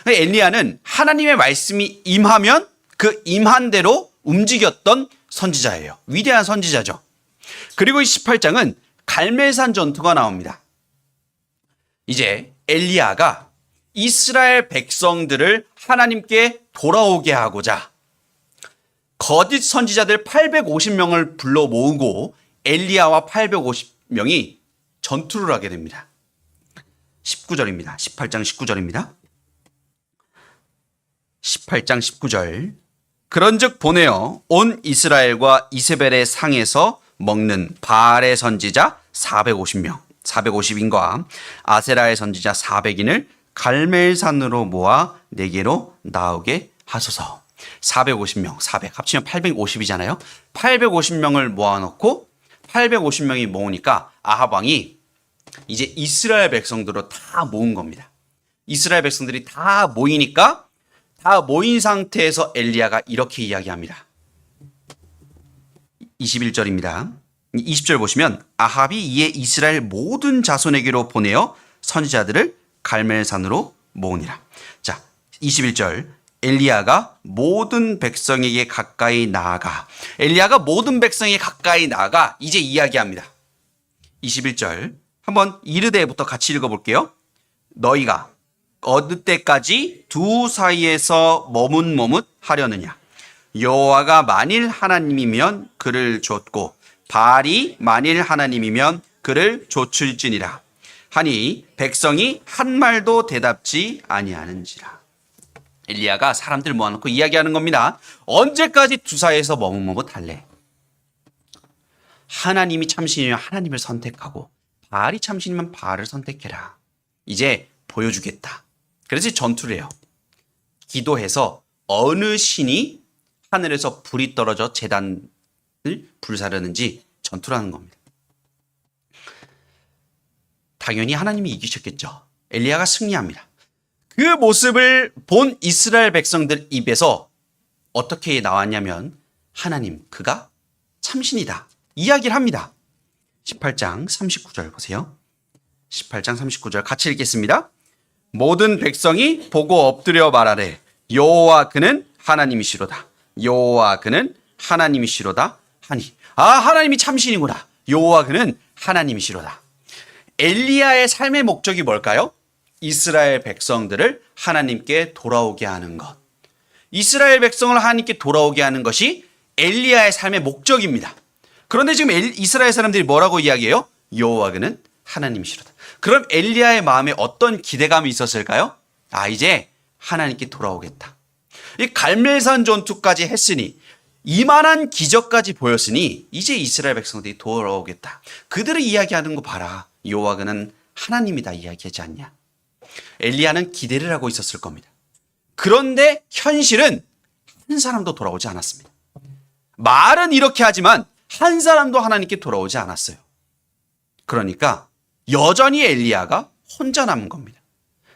엘리야는 하나님의 말씀이 임하면 그 임한 대로 움직였던 선지자예요. 위대한 선지자죠. 그리고 이 18장은 갈멜산 전투가 나옵니다. 이제 엘리야가 이스라엘 백성들을 하나님께 돌아오게 하고자 거짓 선지자들 850명을 불러 모으고 엘리야와 850명이 전투를 하게 됩니다. 19절입니다. 18장 19절입니다. 18장 19절. 그런즉 보내어 온 이스라엘과 이세벨의 상에서 먹는 바알의 선지자 450명, 450인과 아세라의 선지자 400인을 갈멜산으로 모아 내게로 나오게 하소서. 450명, 400 합치면 850이잖아요. 850명을 모아놓고 850명이 모으니까 아합 왕이 이제 이스라엘 백성들로 다 모은 겁니다. 이스라엘 백성들이 다 모이니까 다 모인 상태에서 엘리야가 이렇게 이야기합니다. 21절입니다. 20절 보시면 아합이 이에 이스라엘 모든 자손에게로 보내어 선지자들을 갈멜산으로 모으니라. 자, 21절. 엘리야가 모든 백성에게 가까이 나아가. 엘리야가 모든 백성에게 가까이 나아가 이제 이야기합니다. 21절. 한번 이르되부터 같이 읽어볼게요. 너희가 어느 때까지 두 사이에서 머뭇머뭇 하려느냐. 여호와가 만일 하나님이면 그를 좇고 바알이 만일 하나님이면 그를 좇을지니라 하니 백성이 한 말도 대답지 아니하는지라. 엘리야가 사람들 모아놓고 이야기하는 겁니다. 언제까지 두 사이에서 머뭇머뭇 할래? 하나님이 참신이면 하나님을 선택하고 바알이 참신이면 바알을 선택해라. 이제 보여주겠다. 그래서 전투를 해요. 기도해서 어느 신이 하늘에서 불이 떨어져 제단을 불사르는지 전투를 하는 겁니다. 당연히 하나님이 이기셨겠죠. 엘리야가 승리합니다. 그 모습을 본 이스라엘 백성들 입에서 어떻게 나왔냐면 하나님 그가 참신이다 이야기를 합니다. 18장 39절 보세요. 18장 39절 같이 읽겠습니다. 모든 백성이 보고 엎드려 말하래. 여호와 그는 하나님이시로다. 여호와 그는 하나님이시로다 하니. 아, 하나님이 참신이구나. 여호와 그는 하나님이시로다. 엘리야의 삶의 목적이 뭘까요? 이스라엘 백성들을 하나님께 돌아오게 하는 것. 이스라엘 백성을 하나님께 돌아오게 하는 것이 엘리야의 삶의 목적입니다. 그런데 지금 이스라엘 사람들이 뭐라고 이야기해요? 여호와는 하나님이시로다. 그럼 엘리야의 마음에 어떤 기대감이 있었을까요? 이제 하나님께 돌아오겠다. 이 갈멜산 전투까지 했으니 이만한 기적까지 보였으니 이제 이스라엘 백성들이 돌아오겠다. 그들이 이야기하는 거 봐라. 여호와는 하나님이다 이야기하지 않냐. 엘리야는 기대를 하고 있었을 겁니다. 그런데 현실은 한 사람도 돌아오지 않았습니다. 말은 이렇게 하지만 한 사람도 하나님께 돌아오지 않았어요. 그러니까 여전히 엘리야가 혼자 남은 겁니다.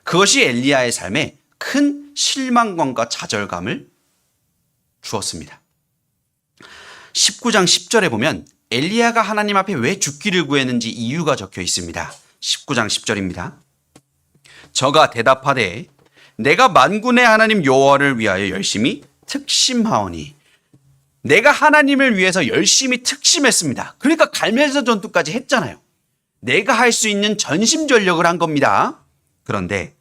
그것이 엘리야의 삶에 큰 실망감과 좌절감을 주었습니다. 19장 10절에 보면 엘리야가 하나님 앞에 왜 죽기를 구했는지 이유가 적혀 있습니다. 19장 10절입니다. 저가 대답하되 내가 만군의 하나님 여호와를 위하여 열심히 특심하오니. 내가 하나님을 위해서 열심히 특심했습니다. 그러니까 갈멜산 전투까지 했잖아요. 내가 할 수 있는 전심전력을 한 겁니다. 그런데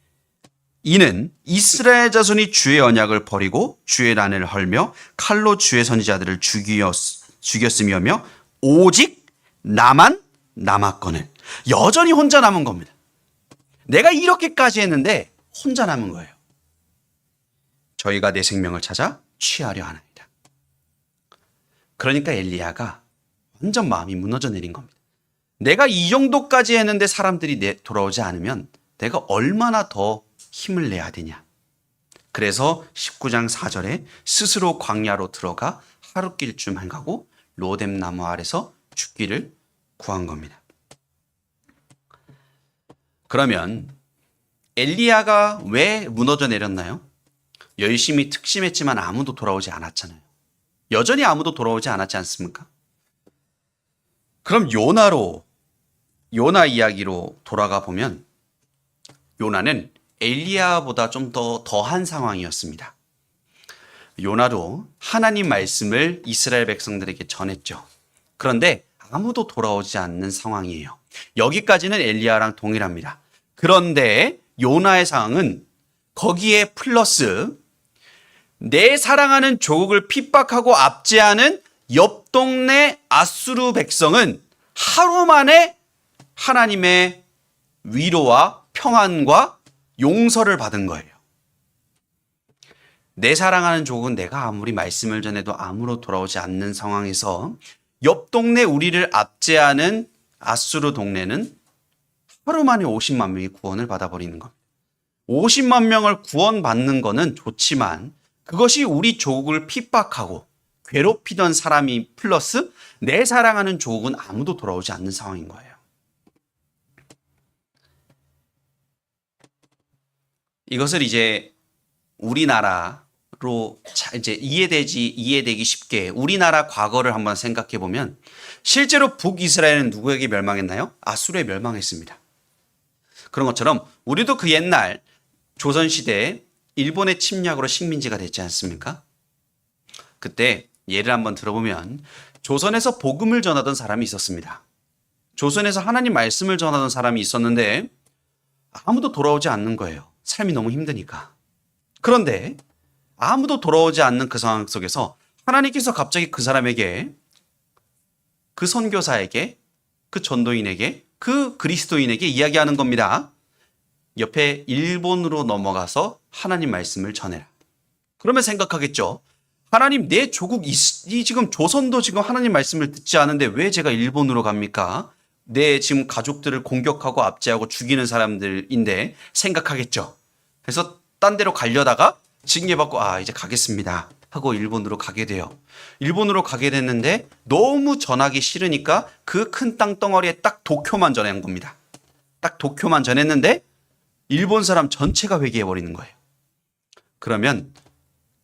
이는 이스라엘 자손이 주의 언약을 버리고 주의 란을 헐며 칼로 주의 선지자들을 죽였으며며 오직 나만 남았거늘. 여전히 혼자 남은 겁니다. 내가 이렇게까지 했는데 혼자 남은 거예요. 저희가 내 생명을 찾아 취하려 하나이다. 그러니까 엘리야가 완전 마음이 무너져 내린 겁니다. 내가 이 정도까지 했는데 사람들이 돌아오지 않으면 내가 얼마나 더 힘을 내야 되냐. 그래서 19장 4절에 스스로 광야로 들어가 하룻길쯤 가고 로뎀 나무 아래서 죽기를 구한 겁니다. 그러면 엘리야가 왜 무너져 내렸나요? 열심히 특심했지만 아무도 돌아오지 않았잖아요. 여전히 아무도 돌아오지 않았지 않습니까? 그럼 요나 이야기로 돌아가 보면 요나는 엘리야보다 좀 더 더한 상황이었습니다. 요나도 하나님 말씀을 이스라엘 백성들에게 전했죠. 그런데 아무도 돌아오지 않는 상황이에요. 여기까지는 엘리야랑 동일합니다. 그런데 요나의 상황은 거기에 플러스 내 사랑하는 조국을 핍박하고 압제하는 옆 동네 아수르 백성은 하루 만에 하나님의 위로와 평안과 용서를 받은 거예요. 내 사랑하는 조국은 내가 아무리 말씀을 전해도 아무로 돌아오지 않는 상황에서 옆 동네 우리를 압제하는 아수르 동네는 하루 만에 50만 명이 구원을 받아버리는 겁니다. 50만 명을 구원받는 거는 좋지만 그것이 우리 조국을 핍박하고 괴롭히던 사람이 플러스 내 사랑하는 조국은 아무도 돌아오지 않는 상황인 거예요. 이것을 이제 우리나라로 이제 이해되기 쉽게 우리나라 과거를 한번 생각해 보면 실제로 북이스라엘은 누구에게 멸망했나요? 아수르에 멸망했습니다. 그런 것처럼 우리도 그 옛날 조선시대에 일본의 침략으로 식민지가 됐지 않습니까? 그때 예를 한번 들어보면 조선에서 복음을 전하던 사람이 있었습니다. 조선에서 하나님 말씀을 전하던 사람이 있었는데 아무도 돌아오지 않는 거예요. 삶이 너무 힘드니까. 그런데 아무도 돌아오지 않는 그 상황 속에서 하나님께서 갑자기 그 사람에게, 그 선교사에게, 그 전도인에게, 그 그리스도인에게 이야기하는 겁니다. 옆에 일본으로 넘어가서 하나님 말씀을 전해라. 그러면 생각하겠죠. 하나님, 내 조국 이 지금 조선도 지금 하나님 말씀을 듣지 않은데 왜 제가 일본으로 갑니까? 내 지금 가족들을 공격하고 압제하고 죽이는 사람들인데 생각하겠죠. 그래서 딴 데로 가려다가 징계받고 이제 가겠습니다 하고 일본으로 가게 돼요. 일본으로 가게 됐는데 너무 전하기 싫으니까 그 큰 땅덩어리에 딱 도쿄만 전한 겁니다. 딱 도쿄만 전했는데 일본 사람 전체가 회개해버리는 거예요. 그러면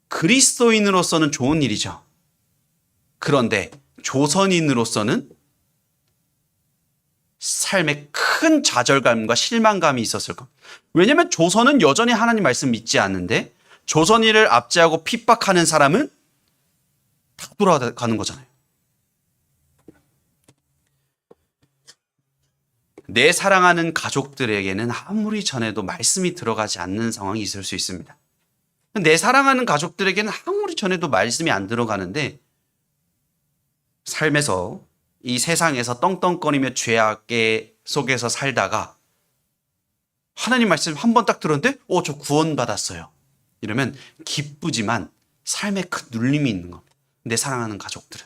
그리스도인으로서는 좋은 일이죠. 그런데 조선인으로서는 삶에 큰 좌절감과 실망감이 있었을 겁니다. 왜냐하면 조선은 여전히 하나님 말씀 믿지 않는데 조선인을 압제하고 핍박하는 사람은 다 돌아가는 거잖아요. 내 사랑하는 가족들에게는 아무리 전해도 말씀이 들어가지 않는 상황이 있을 수 있습니다. 내 사랑하는 가족들에게는 아무리 전해도 말씀이 안 들어가는데 삶에서 이 세상에서 떵떵거리며 죄악 속에서 살다가 하나님 말씀 한 번 딱 들었는데 저 구원받았어요. 이러면 기쁘지만 삶에 큰 눌림이 있는 겁니다. 내 사랑하는 가족들은.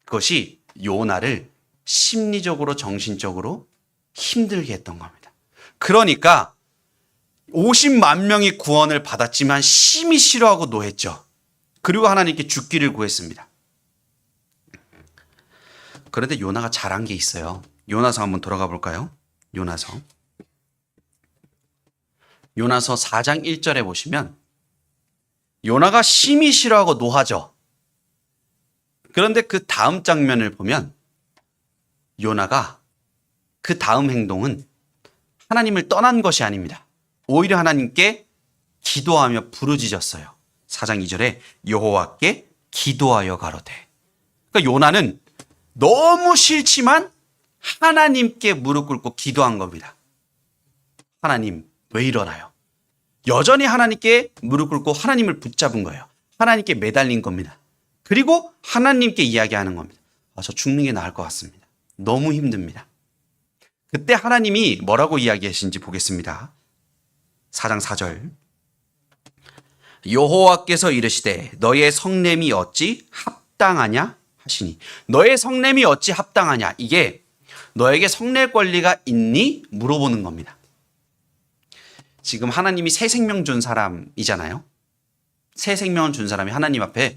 그것이 요나를 심리적으로 정신적으로 힘들게 했던 겁니다. 그러니까 50만 명이 구원을 받았지만 심히 싫어하고 노했죠. 그리고 하나님께 죽기를 구했습니다. 그런데 요나가 잘한 게 있어요. 요나서 한번 돌아가 볼까요? 요나서 4장 1절에 보시면 요나가 심히 싫어하고 노하죠. 그런데 그 다음 장면을 보면 요나가 그 다음 행동은 하나님을 떠난 것이 아닙니다. 오히려 하나님께 기도하며 부르짖었어요. 4장 2절에 여호와께 기도하여 가로되. 그러니까 요나는 너무 싫지만 하나님께 무릎 꿇고 기도한 겁니다. 하나님 왜 이러나요? 여전히 하나님께 무릎 꿇고 하나님을 붙잡은 거예요. 하나님께 매달린 겁니다. 그리고 하나님께 이야기하는 겁니다. 저 죽는 게 나을 것 같습니다. 너무 힘듭니다. 그때 하나님이 뭐라고 이야기하신지 보겠습니다. 4장 4절 여호와께서 이르시되 너의 성냄이 어찌 합당하냐 하시니. 너의 성냄이 어찌 합당하냐. 이게 너에게 성낼 권리가 있니? 물어보는 겁니다. 지금 하나님이 새 생명 준 사람이잖아요. 새 생명을 준 사람이 하나님 앞에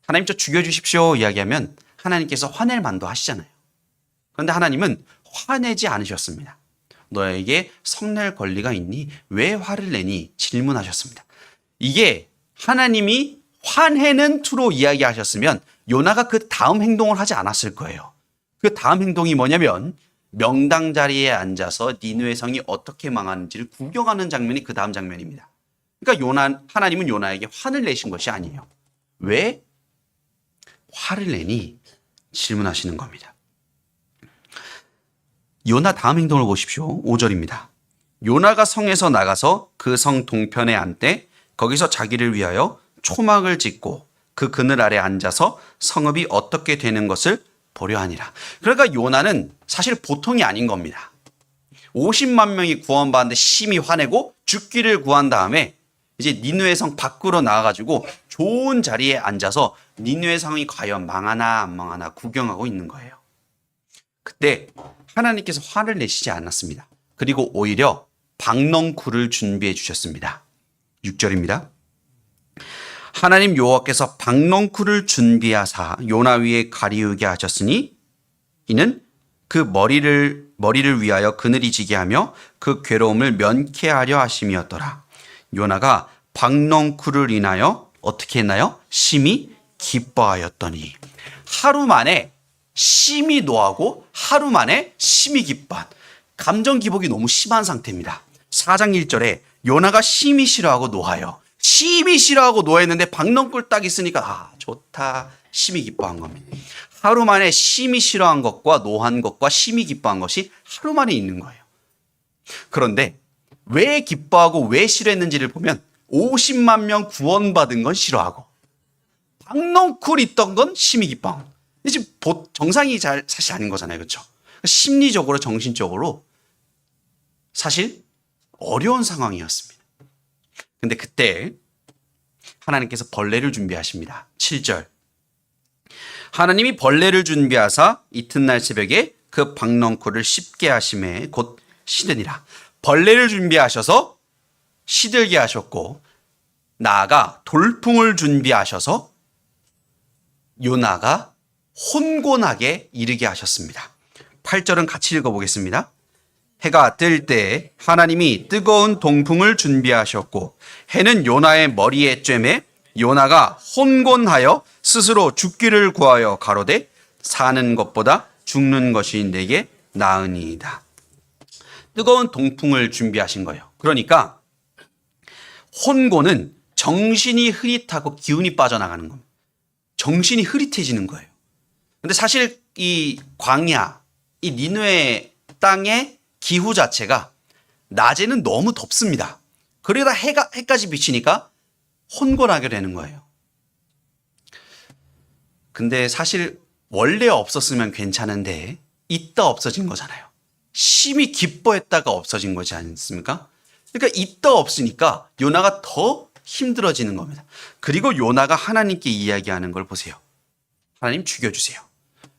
하나님 저 죽여주십시오 이야기하면 하나님께서 화낼 만도 하시잖아요. 그런데 하나님은 화내지 않으셨습니다. 너에게 성낼 권리가 있니? 왜 화를 내니? 질문하셨습니다. 이게 하나님이 화내는 투로 이야기하셨으면 요나가 그 다음 행동을 하지 않았을 거예요. 그 다음 행동이 뭐냐면 명당 자리에 앉아서 니느웨 성이 어떻게 망하는지를 구경하는 장면이 그 다음 장면입니다. 그러니까 하나님은 요나에게 화를 내신 것이 아니에요. 왜 화를 내니? 질문하시는 겁니다. 요나 다음 행동을 보십시오. 5절입니다. 요나가 성에서 나가서 그 성 동편에 앉되 거기서 자기를 위하여 초막을 짓고 그 그늘 아래 앉아서 성읍이 어떻게 되는 것을 보려 하니라. 그러니까 요나는 사실 보통이 아닌 겁니다. 50만 명이 구원받는데 심히 화내고 죽기를 구한 다음에 이제 니느웨 성 밖으로 나와가지고 좋은 자리에 앉아서 니느웨 성이 과연 망하나 안 망하나 구경하고 있는 거예요. 그때 하나님께서 화를 내시지 않았습니다. 그리고 오히려 박넝쿨을 준비해 주셨습니다. 6절입니다. 하나님 여호와께서 박넝쿨을 준비하사 요나 위에 가리우게 하셨으니 이는 그 머리를 위하여 그늘이 지게 하며 그 괴로움을 면케하려 하심이었더라. 요나가 박넝쿨을 인하여 어떻게 했나요? 심히 기뻐하였더니. 하루 만에 심히 노하고 하루 만에 심히 기뻐한, 감정 기복이 너무 심한 상태입니다. 4장 1절에 요나가 심히 싫어하고 노하여, 심히 싫어하고 노했는데 박넝쿨 딱 있으니까 좋다, 심히 기뻐한 겁니다. 하루 만에 심히 싫어한 것과 노한 것과 심히 기뻐한 것이 하루 만에 있는 거예요. 그런데 왜 기뻐하고 왜 싫어했는지를 보면 50만 명 구원받은 건 싫어하고 박넝쿨 있던 건 심히 기뻐한 거. 지금 정상이 사실 아닌 거잖아요. 그렇죠? 심리적으로 정신적으로 사실 어려운 상황이었습니다. 근데 그때 하나님께서 벌레를 준비하십니다. 7절. 하나님이 벌레를 준비하사 이튿날 새벽에 그 박넝쿨을 씹게 하심에 곧 시드니라. 벌레를 준비하셔서 시들게 하셨고 나아가 돌풍을 준비하셔서 요나가 혼곤하게 이르게 하셨습니다. 8절은 같이 읽어보겠습니다. 해가 뜰 때 하나님이 뜨거운 동풍을 준비하셨고 해는 요나의 머리에 쬐매 요나가 혼곤하여 스스로 죽기를 구하여 가로되 사는 것보다 죽는 것이 내게 나으니이다. 뜨거운 동풍을 준비하신 거예요. 그러니까 혼곤은 정신이 흐릿하고 기운이 빠져나가는 겁니다. 정신이 흐릿해지는 거예요. 근데 사실 이 광야, 이 니느웨 땅의 기후 자체가 낮에는 너무 덥습니다. 그러다 해까지 비치니까 혼곤하게 되는 거예요. 근데 사실 원래 없었으면 괜찮은데 있다 없어진 거잖아요. 심히 기뻐했다가 없어진 거지 않습니까? 그러니까 있다 없으니까 요나가 더 힘들어지는 겁니다. 그리고 요나가 하나님께 이야기하는 걸 보세요. 하나님 죽여주세요.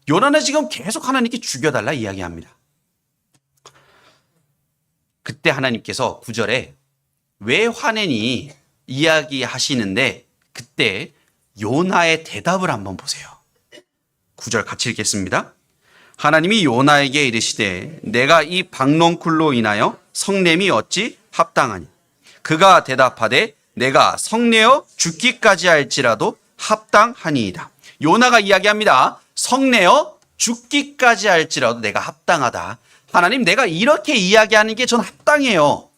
요나는 지금 계속 하나님께 죽여달라 이야기합니다. 그때 하나님께서 9절에 왜 화내니 이야기하시는데 그때 요나의 대답을 한번 보세요. 9절 같이 읽겠습니다. 하나님이 요나에게 이르시되 내가 이 박농쿨로 인하여 성냄이 어찌 합당하니 그가 대답하되 내가 성내어 죽기까지 할지라도 합당하니이다. 요나가 이야기합니다. 성내어 죽기까지 할지라도 내가 합당하다. 하나님, 내가 이렇게 이야기하는 게 전 합당해요.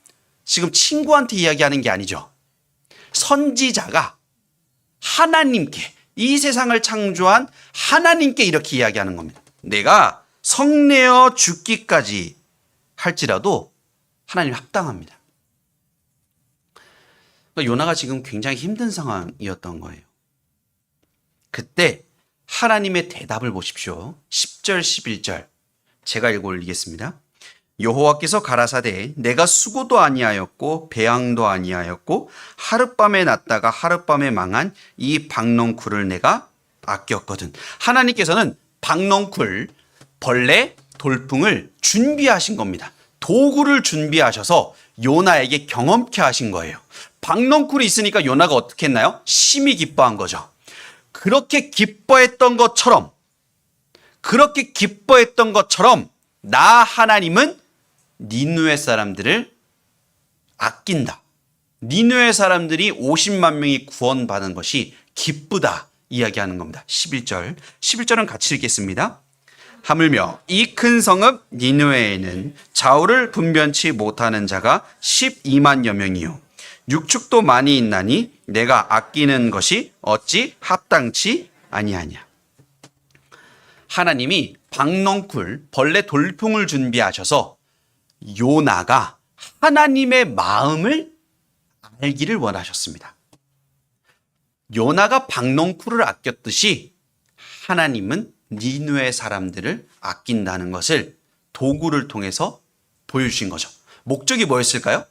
지금 친구한테 이야기하는 게 아니죠. 선지자가 하나님께, 이 세상을 창조한 하나님께 이렇게 이야기하는 겁니다. 내가 성내어 죽기까지 할지라도 하나님 합당합니다. 그러니까 요나가 지금 굉장히 힘든 상황이었던 거예요. 그때 하나님의 대답을 보십시오. 10절, 11절. 제가 읽어 올리겠습니다. 여호와께서 가라사대 내가 수고도 아니하였고 배양도 아니하였고 하룻밤에 났다가 하룻밤에 망한 이 박농쿨을 내가 아꼈거든. 하나님께서는 박농쿨, 벌레, 돌풍을 준비하신 겁니다. 도구를 준비하셔서 요나에게 경험케 하신 거예요. 박농쿨이 있으니까 요나가 어떻게 했나요? 심히 기뻐한 거죠. 그렇게 기뻐했던 것처럼 나 하나님은 니느웨 사람들을 아낀다. 니느웨 사람들이 50만 명이 구원받은 것이 기쁘다 이야기하는 겁니다. 11절은 같이 읽겠습니다. 하물며 이 큰 성읍 니느웨에는 좌우를 분변치 못하는 자가 12만여 명이요 육축도 많이 있나니 내가 아끼는 것이 어찌 합당치 아니하냐. 하나님이 박농쿨, 벌레 돌풍을 준비하셔서 요나가 하나님의 마음을 알기를 원하셨습니다. 요나가 박농쿨을 아꼈듯이 하나님은 니느웨 사람들을 아낀다는 것을 도구를 통해서 보여주신 거죠. 목적이 뭐였을까요?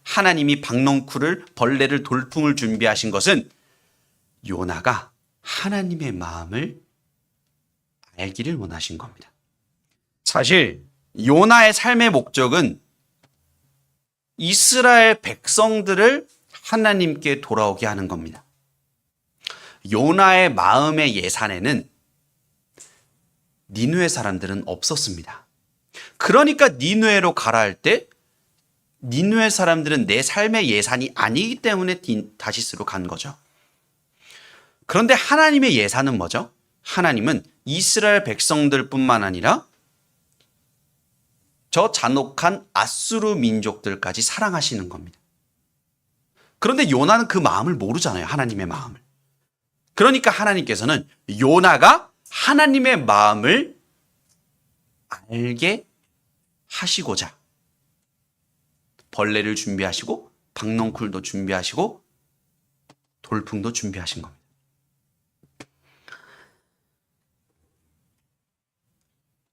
하나님이 박농쿨을, 벌레를, 돌풍을 준비하신 것은 요나가 하나님의 마음을 알기를 원하신 겁니다. 사실 요나의 삶의 목적은 이스라엘 백성들을 하나님께 돌아오게 하는 겁니다. 요나의 마음의 예산에는 니느웨 사람들은 없었습니다. 그러니까 니느웨로 가라 할 때 니느웨 사람들은 내 삶의 예산이 아니기 때문에 다시스로 간 거죠. 그런데 하나님의 예산은 뭐죠? 하나님은 이스라엘 백성들뿐만 아니라 저 잔혹한 아수르 민족들까지 사랑하시는 겁니다. 그런데 요나는 그 마음을 모르잖아요. 하나님의 마음을. 그러니까 하나님께서는 요나가 하나님의 마음을 알게 하시고자 벌레를 준비하시고 박농쿨도 준비하시고 돌풍도 준비하신 겁니다.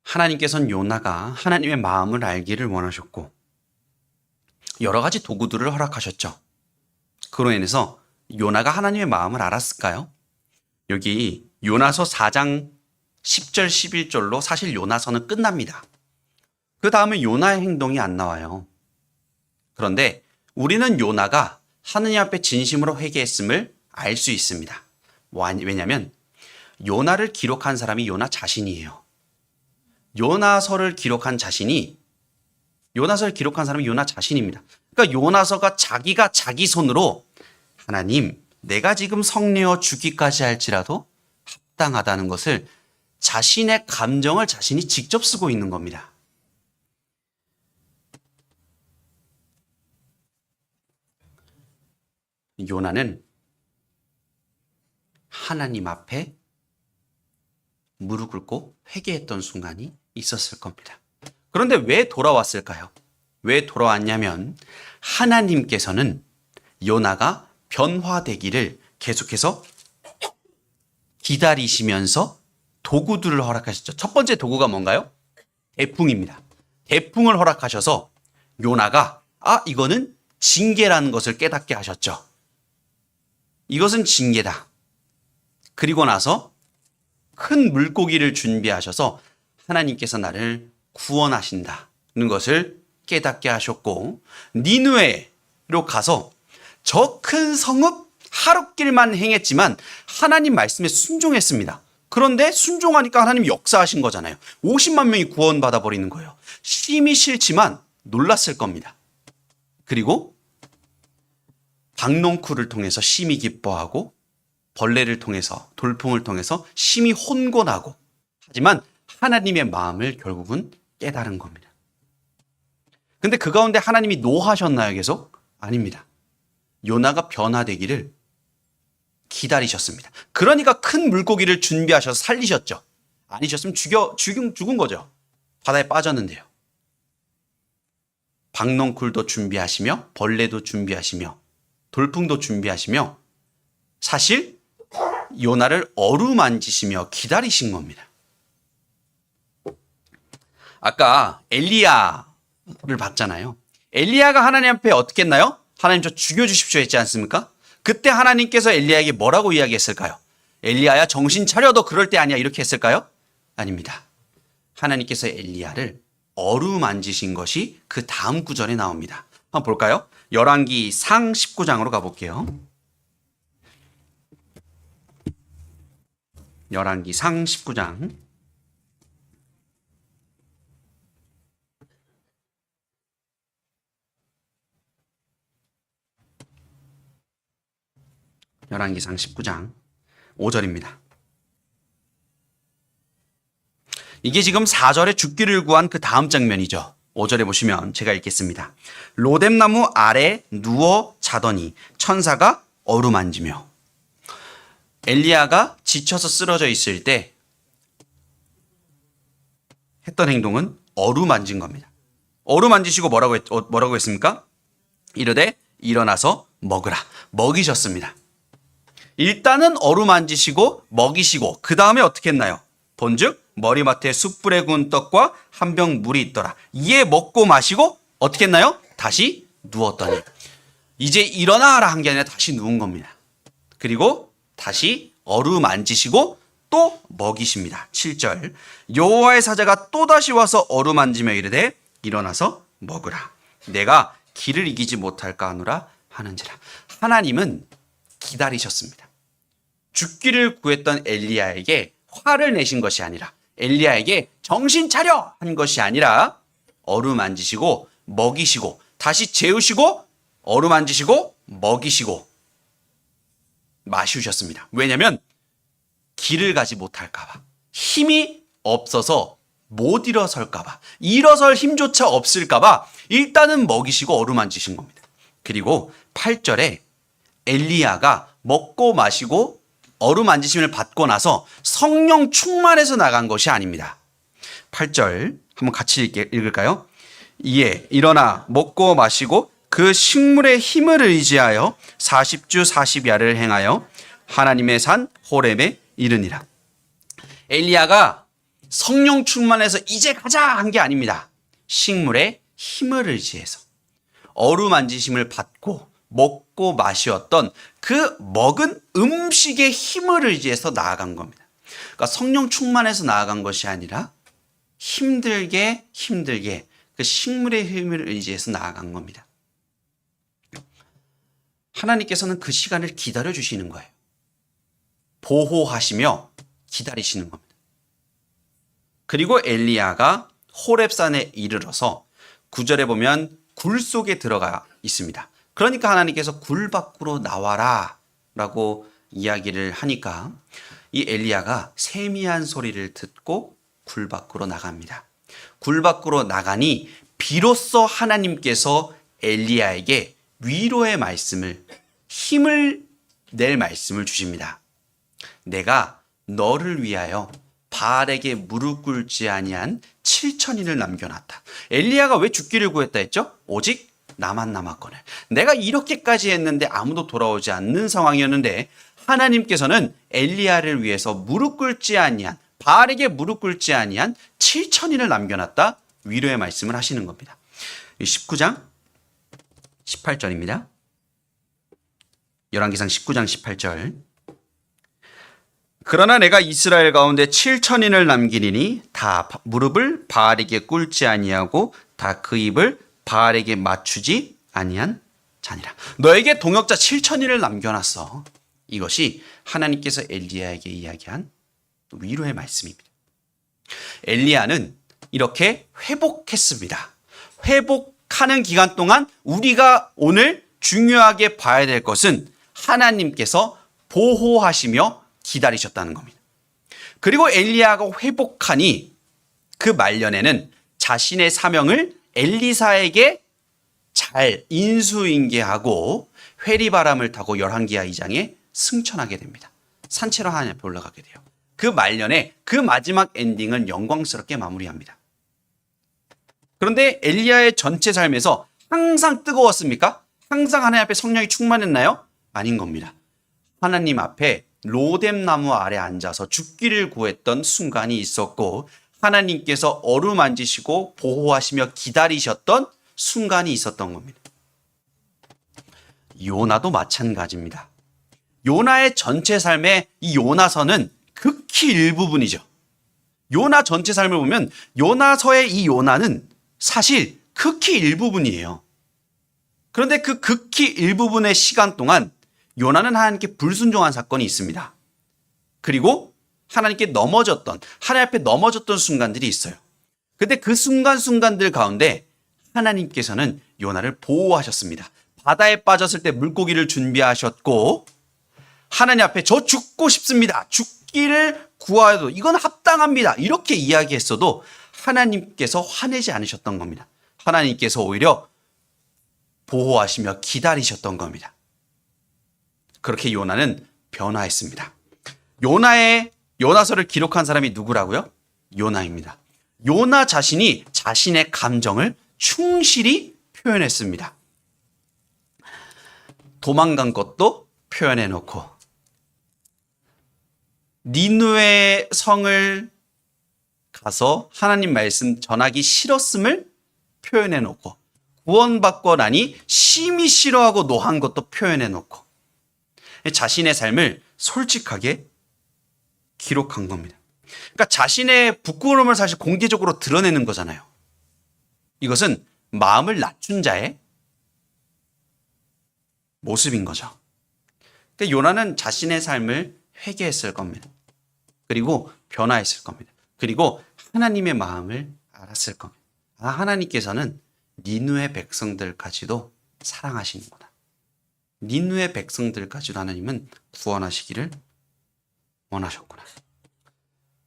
하나님께서는 요나가 하나님의 마음을 알기를 원하셨고 여러 가지 도구들을 허락하셨죠. 그로 인해서 요나가 하나님의 마음을 알았을까요? 여기 요나서 4장 10절 11절로 사실 요나서는 끝납니다. 그 다음에 요나의 행동이 안 나와요. 그런데 우리는 요나가 하느님 앞에 진심으로 회개했음을 알 수 있습니다. 왜냐하면 요나를 기록한 사람이 요나 자신이에요. 요나서를 기록한 사람이 요나 자신입니다. 그러니까 요나서가 자기가 자기 손으로 하나님, 내가 지금 성내어 죽기까지 할지라도 합당하다는 것을 자신의 감정을 자신이 직접 쓰고 있는 겁니다. 요나는 하나님 앞에 무릎 꿇고 회개했던 순간이 있었을 겁니다. 그런데 왜 돌아왔을까요? 왜 돌아왔냐면 하나님께서는 요나가 변화되기를 계속해서 기다리시면서 도구들을 허락하셨죠. 첫 번째 도구가 뭔가요? 대풍입니다. 대풍을 허락하셔서 요나가 이거는 징계라는 것을 깨닫게 하셨죠. 이것은 징계다. 그리고 나서 큰 물고기를 준비하셔서 하나님께서 나를 구원하신다는 것을 깨닫게 하셨고, 니느웨로 가서 저 큰 성읍 하룻길만 행했지만 하나님 말씀에 순종했습니다. 그런데 순종하니까 하나님 역사하신 거잖아요. 50만 명이 구원받아 버리는 거예요. 심히 싫지만 놀랐을 겁니다. 그리고 박농쿨을 통해서 심히 기뻐하고 벌레를 통해서, 돌풍을 통해서 심히 혼곤하고, 하지만 하나님의 마음을 결국은 깨달은 겁니다. 근데 그 가운데 하나님이 노하셨나요, 계속? 아닙니다. 요나가 변화되기를 기다리셨습니다. 그러니까 큰 물고기를 준비하셔서 살리셨죠. 아니셨으면 죽은 거죠. 바다에 빠졌는데요. 박농쿨도 준비하시며 벌레도 준비하시며 돌풍도 준비하시며 사실 요나를 어루만지시며 기다리신 겁니다. 아까 엘리야를 봤잖아요. 엘리야가 하나님 앞에 어떻게 했나요? 하나님 저 죽여주십시오 했지 않습니까? 그때 하나님께서 엘리야에게 뭐라고 이야기했을까요? 엘리야야 정신 차려, 너 그럴 때 아니야, 이렇게 했을까요? 아닙니다. 하나님께서 엘리야를 어루만지신 것이 그 다음 구절에 나옵니다. 한번 볼까요? 열왕기 상 19장으로 가볼게요. 열왕기 상 19장. 열왕기상 19장 5절입니다. 이게 지금 4절에 죽기를 구한 그 다음 장면이죠. 5절에 보시면 제가 읽겠습니다. 로뎀나무 아래 누워 자더니 천사가 어루만지며. 엘리야가 지쳐서 쓰러져 있을 때 했던 행동은 어루만진 겁니다. 어루만지시고 뭐라고 했습니까? 이르되 일어나서 먹으라. 먹이셨습니다. 일단은 어루만지시고 먹이시고 그 다음에 어떻게 했나요? 본즉 머리맡에 숯불에 구운 떡과 한 병 물이 있더라. 이에 먹고 마시고 어떻게 했나요? 다시 누웠더니. 이제 일어나라 한 게 아니라 다시 누운 겁니다. 그리고 다시 어루만지시고 또 먹이십니다. 7절 여호와의 사자가 또다시 와서 어루만지며 이르되 일어나서 먹으라. 내가 기를 이기지 못할까 하노라 하는지라. 하나님은 기다리셨습니다. 죽기를 구했던 엘리야에게 화를 내신 것이 아니라, 엘리야에게 정신 차려 한 것이 아니라 어루만지시고 먹이시고 다시 재우시고 어루만지시고 먹이시고 마시우셨습니다. 왜냐하면 길을 가지 못할까 봐, 힘이 없어서 못 일어설까 봐, 일어설 힘조차 없을까 봐 일단은 먹이시고 어루만지신 겁니다. 그리고 8절에 엘리야가 먹고 마시고 어루만지심을 받고 나서 성령 충만해서 나간 것이 아닙니다. 8절 한번 같이 읽을까요? 이에 일어나 먹고 마시고 그 식물의 힘을 의지하여 40주 40야를 행하여 하나님의 산 호렙에 이르니라. 엘리야가 성령 충만해서 이제 가자 한 게 아닙니다. 식물의 힘을 의지해서 어루만지심을 받고 먹고 마시었던 그 먹은 음식의 힘을 의지해서 나아간 겁니다. 그러니까 성령 충만해서 나아간 것이 아니라 힘들게 그 식물의 힘을 의지해서 나아간 겁니다. 하나님께서는 그 시간을 기다려 주시는 거예요. 보호하시며 기다리시는 겁니다. 그리고 엘리야가 호렙산에 이르러서 9절에 보면 굴 속에 들어가 있습니다. 그러니까 하나님께서 굴 밖으로 나와라 라고 이야기를 하니까 이 엘리야가 세미한 소리를 듣고 굴 밖으로 나갑니다. 굴 밖으로 나가니 비로소 하나님께서 엘리야에게 위로의 말씀을, 힘을 낼 말씀을 주십니다. 내가 너를 위하여 바알에게 무릎 꿇지 아니한 7천인을 남겨놨다. 엘리야가 왜 죽기를 구했다 했죠? 오직 나만 남았거늘. 내가 이렇게까지 했는데 아무도 돌아오지 않는 상황이었는데 하나님께서는 엘리야를 위해서 무릎 꿇지 아니한, 바알에게 무릎 꿇지 아니한 7천인을 남겨놨다. 위로의 말씀을 하시는 겁니다. 19장 18절입니다. 열왕기상 19장 18절. 그러나 내가 이스라엘 가운데 7천인을 남기리니 다 무릎을 바알에게 꿇지 아니하고 다 그 입을 바알에게 맞추지 아니한 자니라. 너에게 동역자 7천인을 남겨놨어. 이것이 하나님께서 엘리야에게 이야기한 위로의 말씀입니다. 엘리야는 이렇게 회복했습니다. 회복하는 기간 동안 우리가 오늘 중요하게 봐야 될 것은 하나님께서 보호하시며 기다리셨다는 겁니다. 그리고 엘리야가 회복하니 그 말년에는 자신의 사명을 엘리사에게 잘 인수인계하고 회리바람을 타고 열왕기하 2장에 승천하게 됩니다. 산채로 하나님 앞에 올라가게 돼요. 그 말년에 그 마지막 엔딩은 영광스럽게 마무리합니다. 그런데 엘리야의 전체 삶에서 항상 뜨거웠습니까? 항상 하나님 앞에 성령이 충만했나요? 아닌 겁니다. 하나님 앞에 로뎀 나무 아래 앉아서 죽기를 구했던 순간이 있었고 하나님께서 어루만지시고 보호하시며 기다리셨던 순간이 있었던 겁니다. 요나도 마찬가지입니다. 요나의 전체 삶의 이 요나서는 극히 일부분이죠. 요나 전체 삶을 보면 요나서의 이 요나는 사실 극히 일부분이에요. 그런데 그 극히 일부분의 시간 동안 요나는 하나님께 불순종한 사건이 있습니다. 그리고 하나님께 넘어졌던, 하나님 앞에 넘어졌던 순간들이 있어요. 근데 그 순간순간들 가운데 하나님께서는 요나를 보호하셨습니다. 바다에 빠졌을 때 물고기를 준비하셨고 하나님 앞에 저 죽고 싶습니다. 죽기를 구하여도 이건 합당합니다. 이렇게 이야기했어도 하나님께서 화내지 않으셨던 겁니다. 하나님께서 오히려 보호하시며 기다리셨던 겁니다. 그렇게 요나는 변화했습니다. 요나서를 기록한 사람이 누구라고요? 요나입니다. 요나 자신이 자신의 감정을 충실히 표현했습니다. 도망간 것도 표현해 놓고 니느웨 성을 가서 하나님 말씀 전하기 싫었음을 표현해 놓고 구원받고 나니 심히 싫어하고 노한 것도 표현해 놓고 자신의 삶을 솔직하게 기록한 겁니다. 그러니까 자신의 부끄러움을 사실 공개적으로 드러내는 거잖아요. 이것은 마음을 낮춘 자의 모습인 거죠. 그러니까 요나는 자신의 삶을 회개했을 겁니다. 그리고 변화했을 겁니다. 그리고 하나님의 마음을 알았을 겁니다. 아, 하나님께서는 니느웨 백성들까지도 사랑하시는구나. 니느웨 백성들까지도 하나님은 구원하시기를 원하셨구나.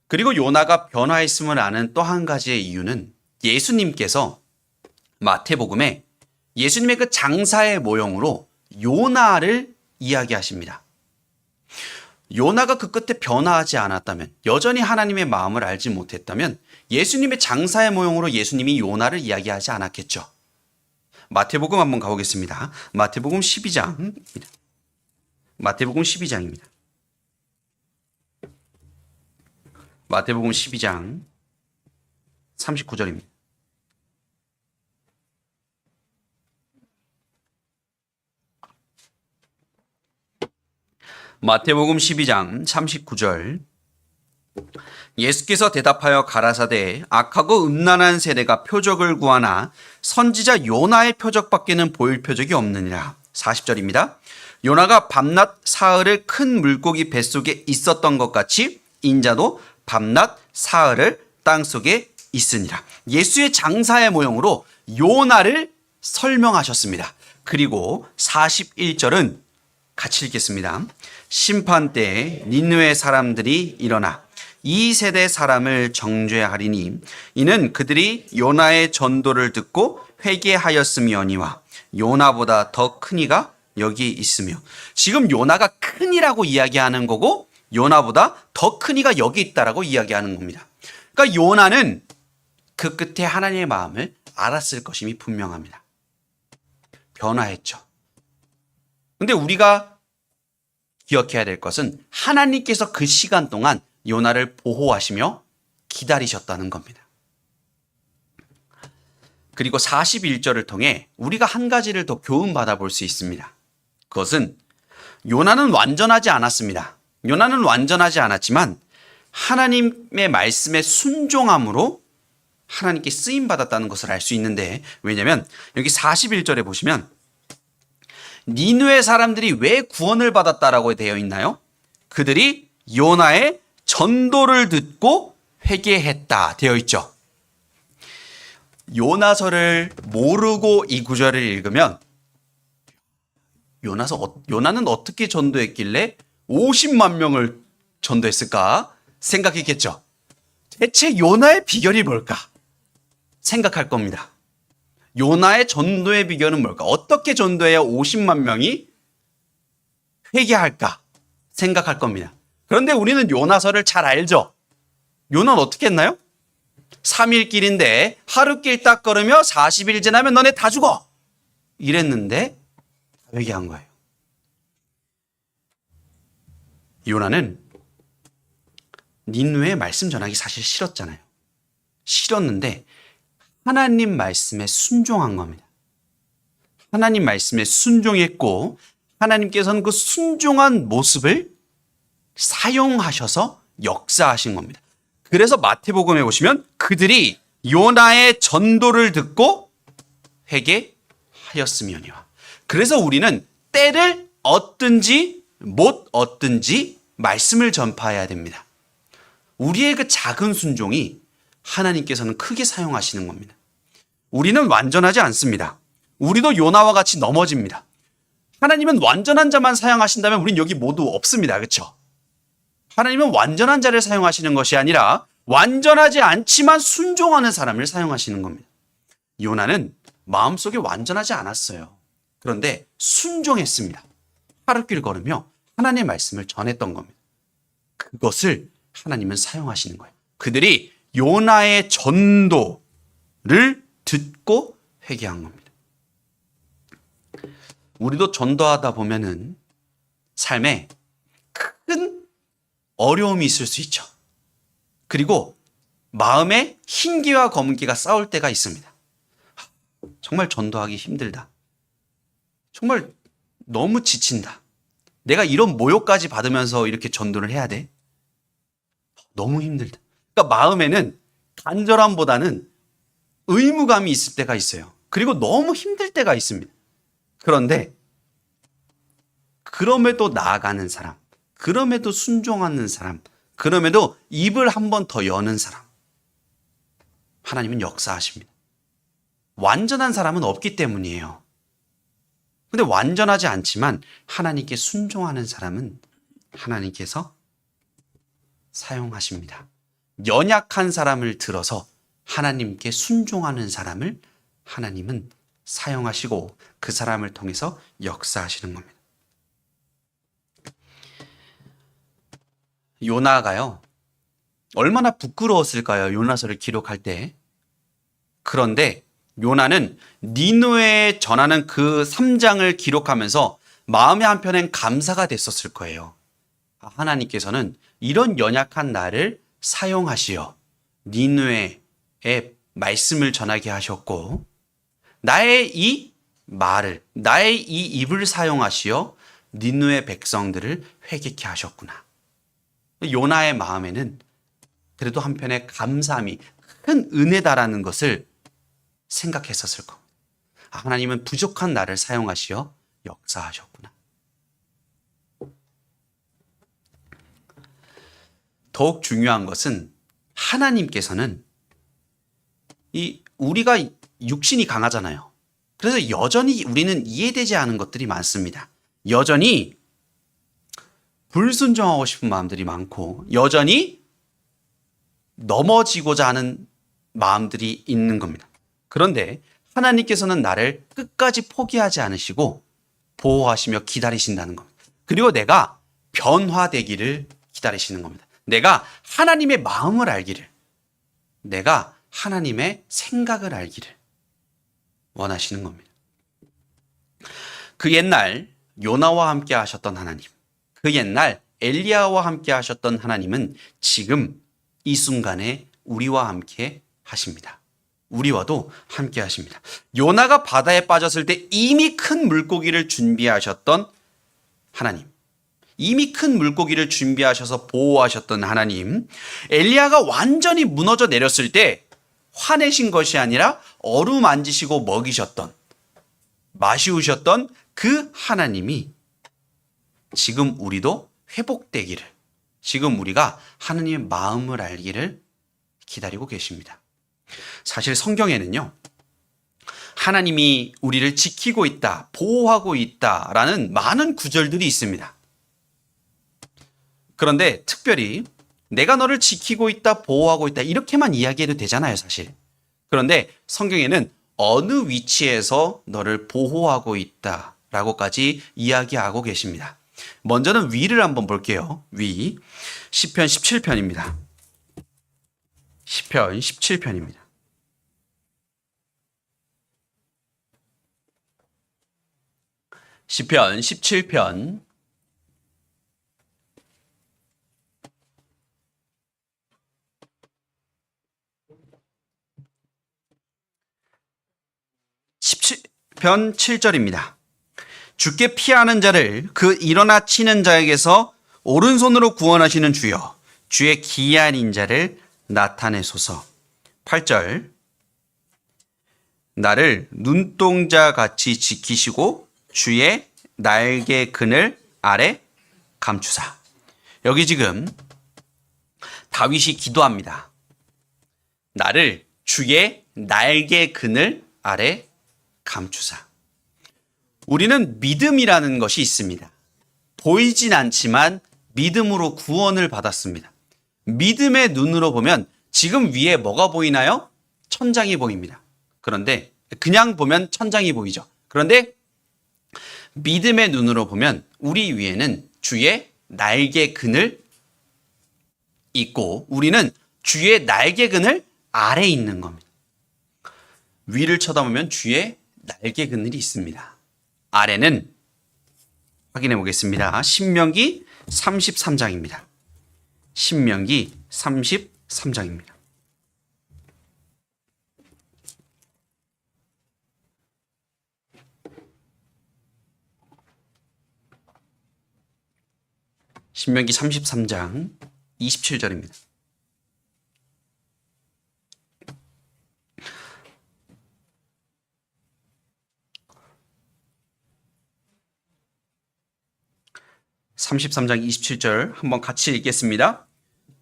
그리고 요나가 변화했음을 아는 또 한 가지의 이유는 예수님께서 마태복음에 예수님의 그 장사의 모형으로 요나를 이야기하십니다. 요나가 그 끝에 변화하지 않았다면, 여전히 하나님의 마음을 알지 못했다면 예수님의 장사의 모형으로 예수님이 요나를 이야기하지 않았겠죠. 마태복음 한번 가보겠습니다. 마태복음 12장입니다. 마태복음 12장입니다. 마태복음 12장 39절입니다. 마태복음 12장 39절. 예수께서 대답하여 가라사대 악하고 음란한 세대가 표적을 구하나 선지자 요나의 표적밖에는 보일 표적이 없느니라. 40절입니다. 요나가 밤낮 사흘을 큰 물고기 뱃속에 있었던 것 같이 인자도 밤낮 사흘을 땅속에 있으니라. 예수의 장사의 모형으로 요나를 설명하셨습니다. 그리고 41절은 같이 읽겠습니다. 심판 때에 니느웨 사람들이 일어나 이 세대 사람을 정죄하리니 이는 그들이 요나의 전도를 듣고 회개하였음이오니와 요나보다 더 큰 이가 여기 있으며. 지금 요나가 큰이라고 이야기하는 거고 요나보다 더 큰 이가 여기 있다라고 이야기하는 겁니다. 그러니까 요나는 그 끝에 하나님의 마음을 알았을 것임이 분명합니다. 변화했죠. 근데 우리가 기억해야 될 것은 하나님께서 그 시간 동안 요나를 보호하시며 기다리셨다는 겁니다. 그리고 41절을 통해 우리가 한 가지를 더 교훈받아 볼 수 있습니다. 그것은 요나는 완전하지 않았습니다. 요나는 완전하지 않았지만 하나님의 말씀에 순종함으로 하나님께 쓰임받았다는 것을 알 수 있는데, 왜냐하면 여기 41절에 보시면 니느웨 사람들이 왜 구원을 받았다라고 되어 있나요? 그들이 요나의 전도를 듣고 회개했다 되어 있죠. 요나서를 모르고 이 구절을 읽으면 요나는 어떻게 전도했길래 50만 명을 전도했을까 생각했겠죠. 대체 요나의 비결이 뭘까 생각할 겁니다. 요나의 전도의 비결은 뭘까? 어떻게 전도해야 50만 명이 회개할까 생각할 겁니다. 그런데 우리는 요나서를 잘 알죠. 요나는 어떻게 했나요? 3일 길인데 하루 길 딱 걸으며 40일 지나면 너네 다 죽어 이랬는데 회개한 거예요. 요나는 니느웨에 말씀 전하기 사실 싫었잖아요. 싫었는데 하나님 말씀에 순종한 겁니다. 하나님 말씀에 순종했고 하나님께서는 그 순종한 모습을 사용하셔서 역사하신 겁니다. 그래서 마태복음에 보시면 그들이 요나의 전도를 듣고 회개하였으며니와. 그래서 우리는 때를 얻든지 못 얻든지 말씀을 전파해야 됩니다. 우리의 그 작은 순종이 하나님께서는 크게 사용하시는 겁니다. 우리는 완전하지 않습니다. 우리도 요나와 같이 넘어집니다. 하나님은 완전한 자만 사용하신다면 우린 여기 모두 없습니다. 그렇죠? 하나님은 완전한 자를 사용하시는 것이 아니라 완전하지 않지만 순종하는 사람을 사용하시는 겁니다. 요나는 마음속에 완전하지 않았어요. 그런데 순종했습니다. 하룻길 걸으며 하나님의 말씀을 전했던 겁니다. 그것을 하나님은 사용하시는 거예요. 그들이 요나의 전도를 듣고 회개한 겁니다. 우리도 전도하다 보면은 삶에 큰 어려움이 있을 수 있죠. 그리고 마음에 흰기와 검은기가 싸울 때가 있습니다. 정말 전도하기 힘들다. 정말 너무 지친다. 내가 이런 모욕까지 받으면서 이렇게 전도를 해야 돼? 너무 힘들다. 그러니까 마음에는 간절함보다는 의무감이 있을 때가 있어요. 그리고 너무 힘들 때가 있습니다. 그런데 그럼에도 나아가는 사람, 그럼에도 순종하는 사람, 그럼에도 입을 한 번 더 여는 사람, 하나님은 역사하십니다. 완전한 사람은 없기 때문이에요. 근데 완전하지 않지만 하나님께 순종하는 사람은 하나님께서 사용하십니다. 연약한 사람을 들어서 하나님께 순종하는 사람을 하나님은 사용하시고 그 사람을 통해서 역사하시는 겁니다. 요나가요, 얼마나 부끄러웠을까요? 요나서를 기록할 때. 그런데 요나는 니느웨에 전하는 그 3장을 기록하면서 마음의 한편엔 감사가 됐었을 거예요. 하나님께서는 이런 연약한 나를 사용하시어 니느웨에 말씀을 전하게 하셨고 나의 이 말을, 나의 이 입을 사용하시어 니느웨 백성들을 회개케 하셨구나. 요나의 마음에는 그래도 한편의 감사함이 큰 은혜다라는 것을 생각했었을 겁니다. 하나님은 부족한 나를 사용하시어 역사하셨구나. 더욱 중요한 것은 하나님께서는 우리가 육신이 강하잖아요. 그래서 여전히 우리는 이해되지 않은 것들이 많습니다. 여전히 불순종하고 싶은 마음들이 많고 여전히 넘어지고자 하는 마음들이 있는 겁니다. 그런데 하나님께서는 나를 끝까지 포기하지 않으시고 보호하시며 기다리신다는 겁니다. 그리고 내가 변화되기를 기다리신다. 기다리시는 겁니다. 내가 하나님의 마음을 알기를, 내가 하나님의 생각을 알기를 원하시는 겁니다. 그 옛날 요나와 함께 하셨던 하나님, 그 옛날 엘리야와 함께 하셨던 하나님은 지금 이 순간에 우리와 함께 하십니다. 우리와도 함께 하십니다. 요나가 바다에 빠졌을 때 이미 큰 물고기를 준비하셨던 하나님, 이미 큰 물고기를 준비하셔서 보호하셨던 하나님, 엘리야가 완전히 무너져 내렸을 때 화내신 것이 아니라 어루만지시고 먹이셨던, 마시우셨던 그 하나님이 지금 우리도 회복되기를, 지금 우리가 하나님의 마음을 알기를 기다리고 계십니다. 사실 성경에는요, 하나님이 우리를 지키고 있다, 보호하고 있다라는 많은 구절들이 있습니다. 그런데 특별히 내가 너를 지키고 있다, 보호하고 있다 이렇게만 이야기해도 되잖아요, 사실. 그런데 성경에는 어느 위치에서 너를 보호하고 있다라고까지 이야기하고 계십니다. 먼저는 위를 한번 볼게요. 위. 시편 17편입니다. 시편 17편입니다. 시편 17편 17편 7절입니다. 주께 피하는 자를 그 일어나 치는 자에게서 오른손으로 구원하시는 주여, 주의 기이한 인자를 나타내소서. 8절. 나를 눈동자 같이 지키시고 주의 날개 그늘 아래 감추사. 여기 지금 다윗이 기도합니다. 나를 주의 날개 그늘 아래 감추사. 우리는 믿음이라는 것이 있습니다. 보이진 않지만 믿음으로 구원을 받았습니다. 믿음의 눈으로 보면 지금 위에 뭐가 보이나요? 천장이 보입니다. 그런데 그냥 보면 천장이 보이죠. 그런데 믿음의 눈으로 보면 우리 위에는 주의 날개 그늘 있고 우리는 주의 날개 그늘 아래에 있는 겁니다. 위를 쳐다보면 주의 날개 그늘이 있습니다. 아래는 확인해 보겠습니다. 신명기 33장입니다. 신명기 33장입니다. 신명기 33장 27절입니다. (33장 27절) 한번 같이 읽겠습니다.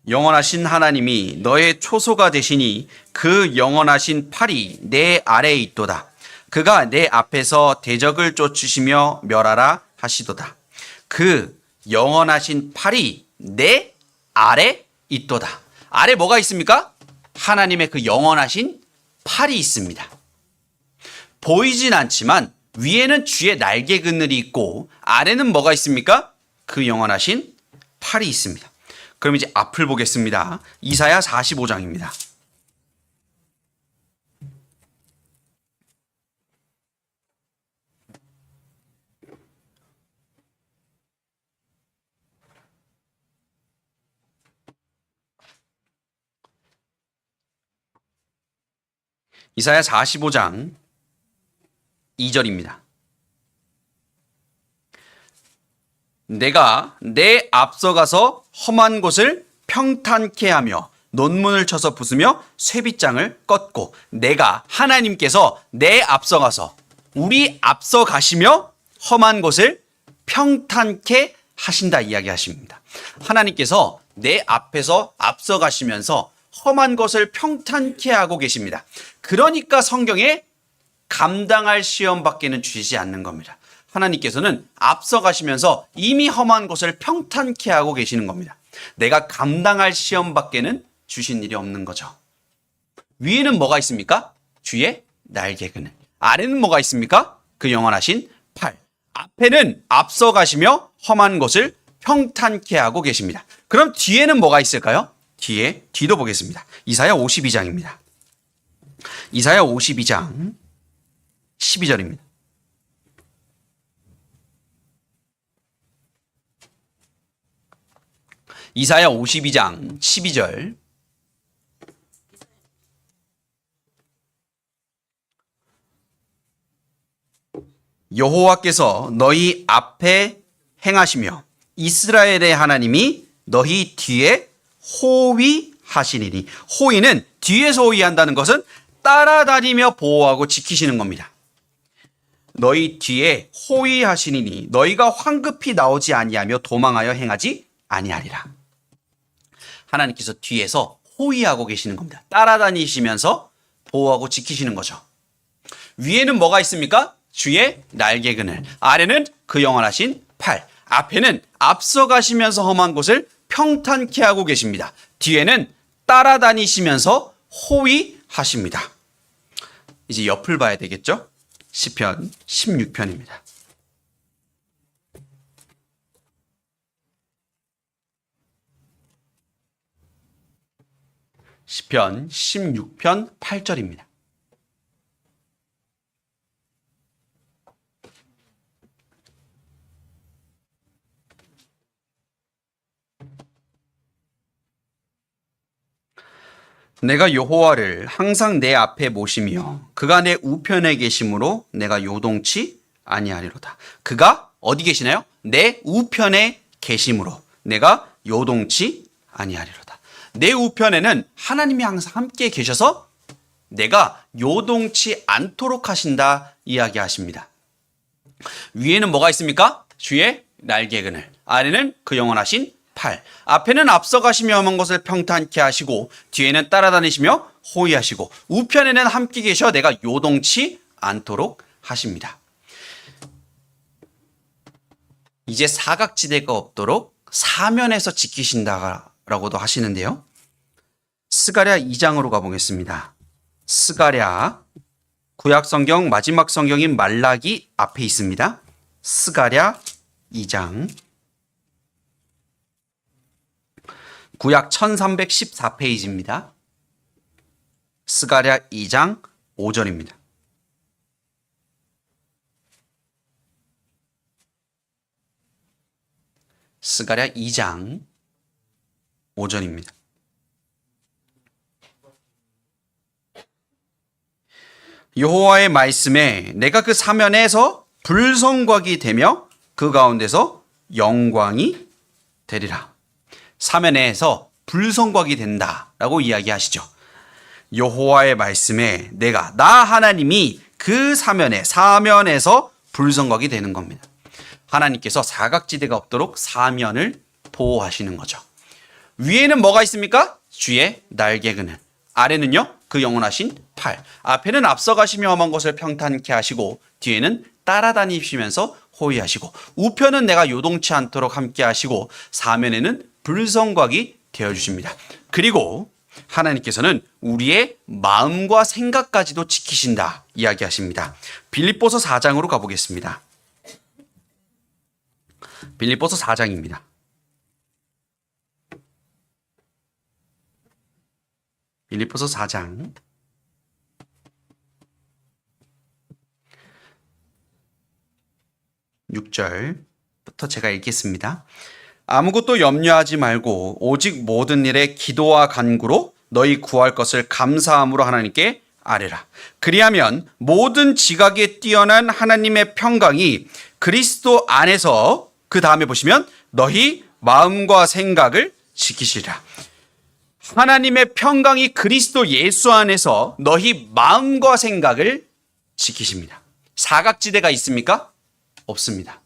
영원하신 하나님이 너의 초소가 되시니 그 영원하신 팔이 내 아래에 있도다. 그가 내 앞에서 대적을 쫓으시며 멸하라 하시도다. 그 영원하신 팔이 내 아래 있도다. 아래 뭐가 있습니까? 하나님의 그 영원하신 팔이 있습니다. 보이진 않지만 위에는 주의 날개 그늘이 있고 아래는 뭐가 있습니까? 그 영원하신 팔이 있습니다. 그럼 이제 앞을 보겠습니다. 이사야 45장입니다. 이사야 45장 2절입니다. 내가 내 앞서가서 험한 곳을 평탄케 하며 논문을 쳐서 부수며 쇠빗장을 껐고, 내가 하나님께서 내 앞서가서 우리 앞서 가시며 험한 곳을 평탄케 하신다 이야기하십니다. 하나님께서 내 앞에서 앞서 가시면서 험한 것을 평탄케 하고 계십니다. 그러니까 성경에 감당할 시험밖에는 주시지 않는 겁니다. 하나님께서는 앞서 가시면서 이미 험한 곳을 평탄케 하고 계시는 겁니다. 내가 감당할 시험밖에는 주신 일이 없는 거죠. 위에는 뭐가 있습니까? 주의 날개 그늘. 아래는 뭐가 있습니까? 그 영원하신 팔. 앞에는 앞서 가시며 험한 곳을 평탄케 하고 계십니다. 그럼 뒤에는 뭐가 있을까요? 뒤도 보겠습니다. 이사야 52장입니다. 이사야 52장 12절입니다. 이사야 52장 12절. 여호와께서 너희 앞에 행하시며 이스라엘의 하나님이 너희 뒤에 호위하시리니. 호위는 뒤에서 호위한다는 것은 따라다니며 보호하고 지키시는 겁니다. 너희 뒤에 호위하시리니 너희가 황급히 나오지 아니하며 도망하여 행하지 아니하리라. 하나님께서 뒤에서 호위하고 계시는 겁니다. 따라다니시면서 보호하고 지키시는 거죠. 위에는 뭐가 있습니까? 주의 날개 그늘, 아래는 그 영원하신 팔, 앞에는 앞서가시면서 험한 곳을 평탄케 하고 계십니다. 뒤에는 따라다니시면서 호위하십니다. 이제 옆을 봐야 되겠죠? 시편 16편입니다. 시편 16편 8절입니다. 내가 여호와를 항상 내 앞에 모시며 그가 내 우편에 계심으로 내가 요동치 아니하리로다. 그가 어디 계시나요? 내 우편에 계심으로 내가 요동치 아니하리로다. 내 우편에는 하나님이 항상 함께 계셔서 내가 요동치 않도록 하신다 이야기하십니다. 위에는 뭐가 있습니까? 주의 날개 그늘, 아래는 그 영원하신 팔, 앞에는 앞서가시며 험한 것을 평탄케 하시고 뒤에는 따라다니시며 호위하시고 우편에는 함께 계셔 내가 요동치 않도록 하십니다. 이제 사각지대가 없도록 사면에서 지키신다라고도 하시는데요. 스가랴 2장으로 가보겠습니다. 스가랴, 구약성경 마지막 성경인 말라기 앞에 있습니다. 스가랴 2장, 구약 1314페이지입니다. 스가랴 2장 5절입니다. 스가랴 2장 5절입니다. 여호와의 말씀에 내가 그 사면에서 불성곽이 되며 그 가운데서 영광이 되리라. 사면에서 불성곽이 된다라고 이야기하시죠. 여호와의 말씀에 나 하나님이 그 사면에서 불성곽이 되는 겁니다. 하나님께서 사각지대가 없도록 사면을 보호하시는 거죠. 위에는 뭐가 있습니까? 주의 날개 그늘, 아래는요 그 영원하신 팔, 앞에는 앞서가시며 험한 것을 평탄케 하시고 뒤에는 따라다니시면서 호위하시고 우편은 내가 요동치 않도록 함께 하시고 사면에는 불성곽이 되어주십니다. 그리고 하나님께서는 우리의 마음과 생각까지도 지키신다 이야기하십니다. 빌립보서 4장으로 가보겠습니다. 빌립보서 4장입니다. 빌립보서 4장 6절부터 제가 읽겠습니다. 아무것도 염려하지 말고 오직 모든 일에 기도와 간구로 너희 구할 것을 감사함으로 하나님께 아뢰라. 그리하면 모든 지각에 뛰어난 하나님의 평강이 그리스도 안에서, 그 다음에 보시면 너희 마음과 생각을 지키시리라. 하나님의 평강이 그리스도 예수 안에서 너희 마음과 생각을 지키십니다. 사각지대가 있습니까? 없습니다.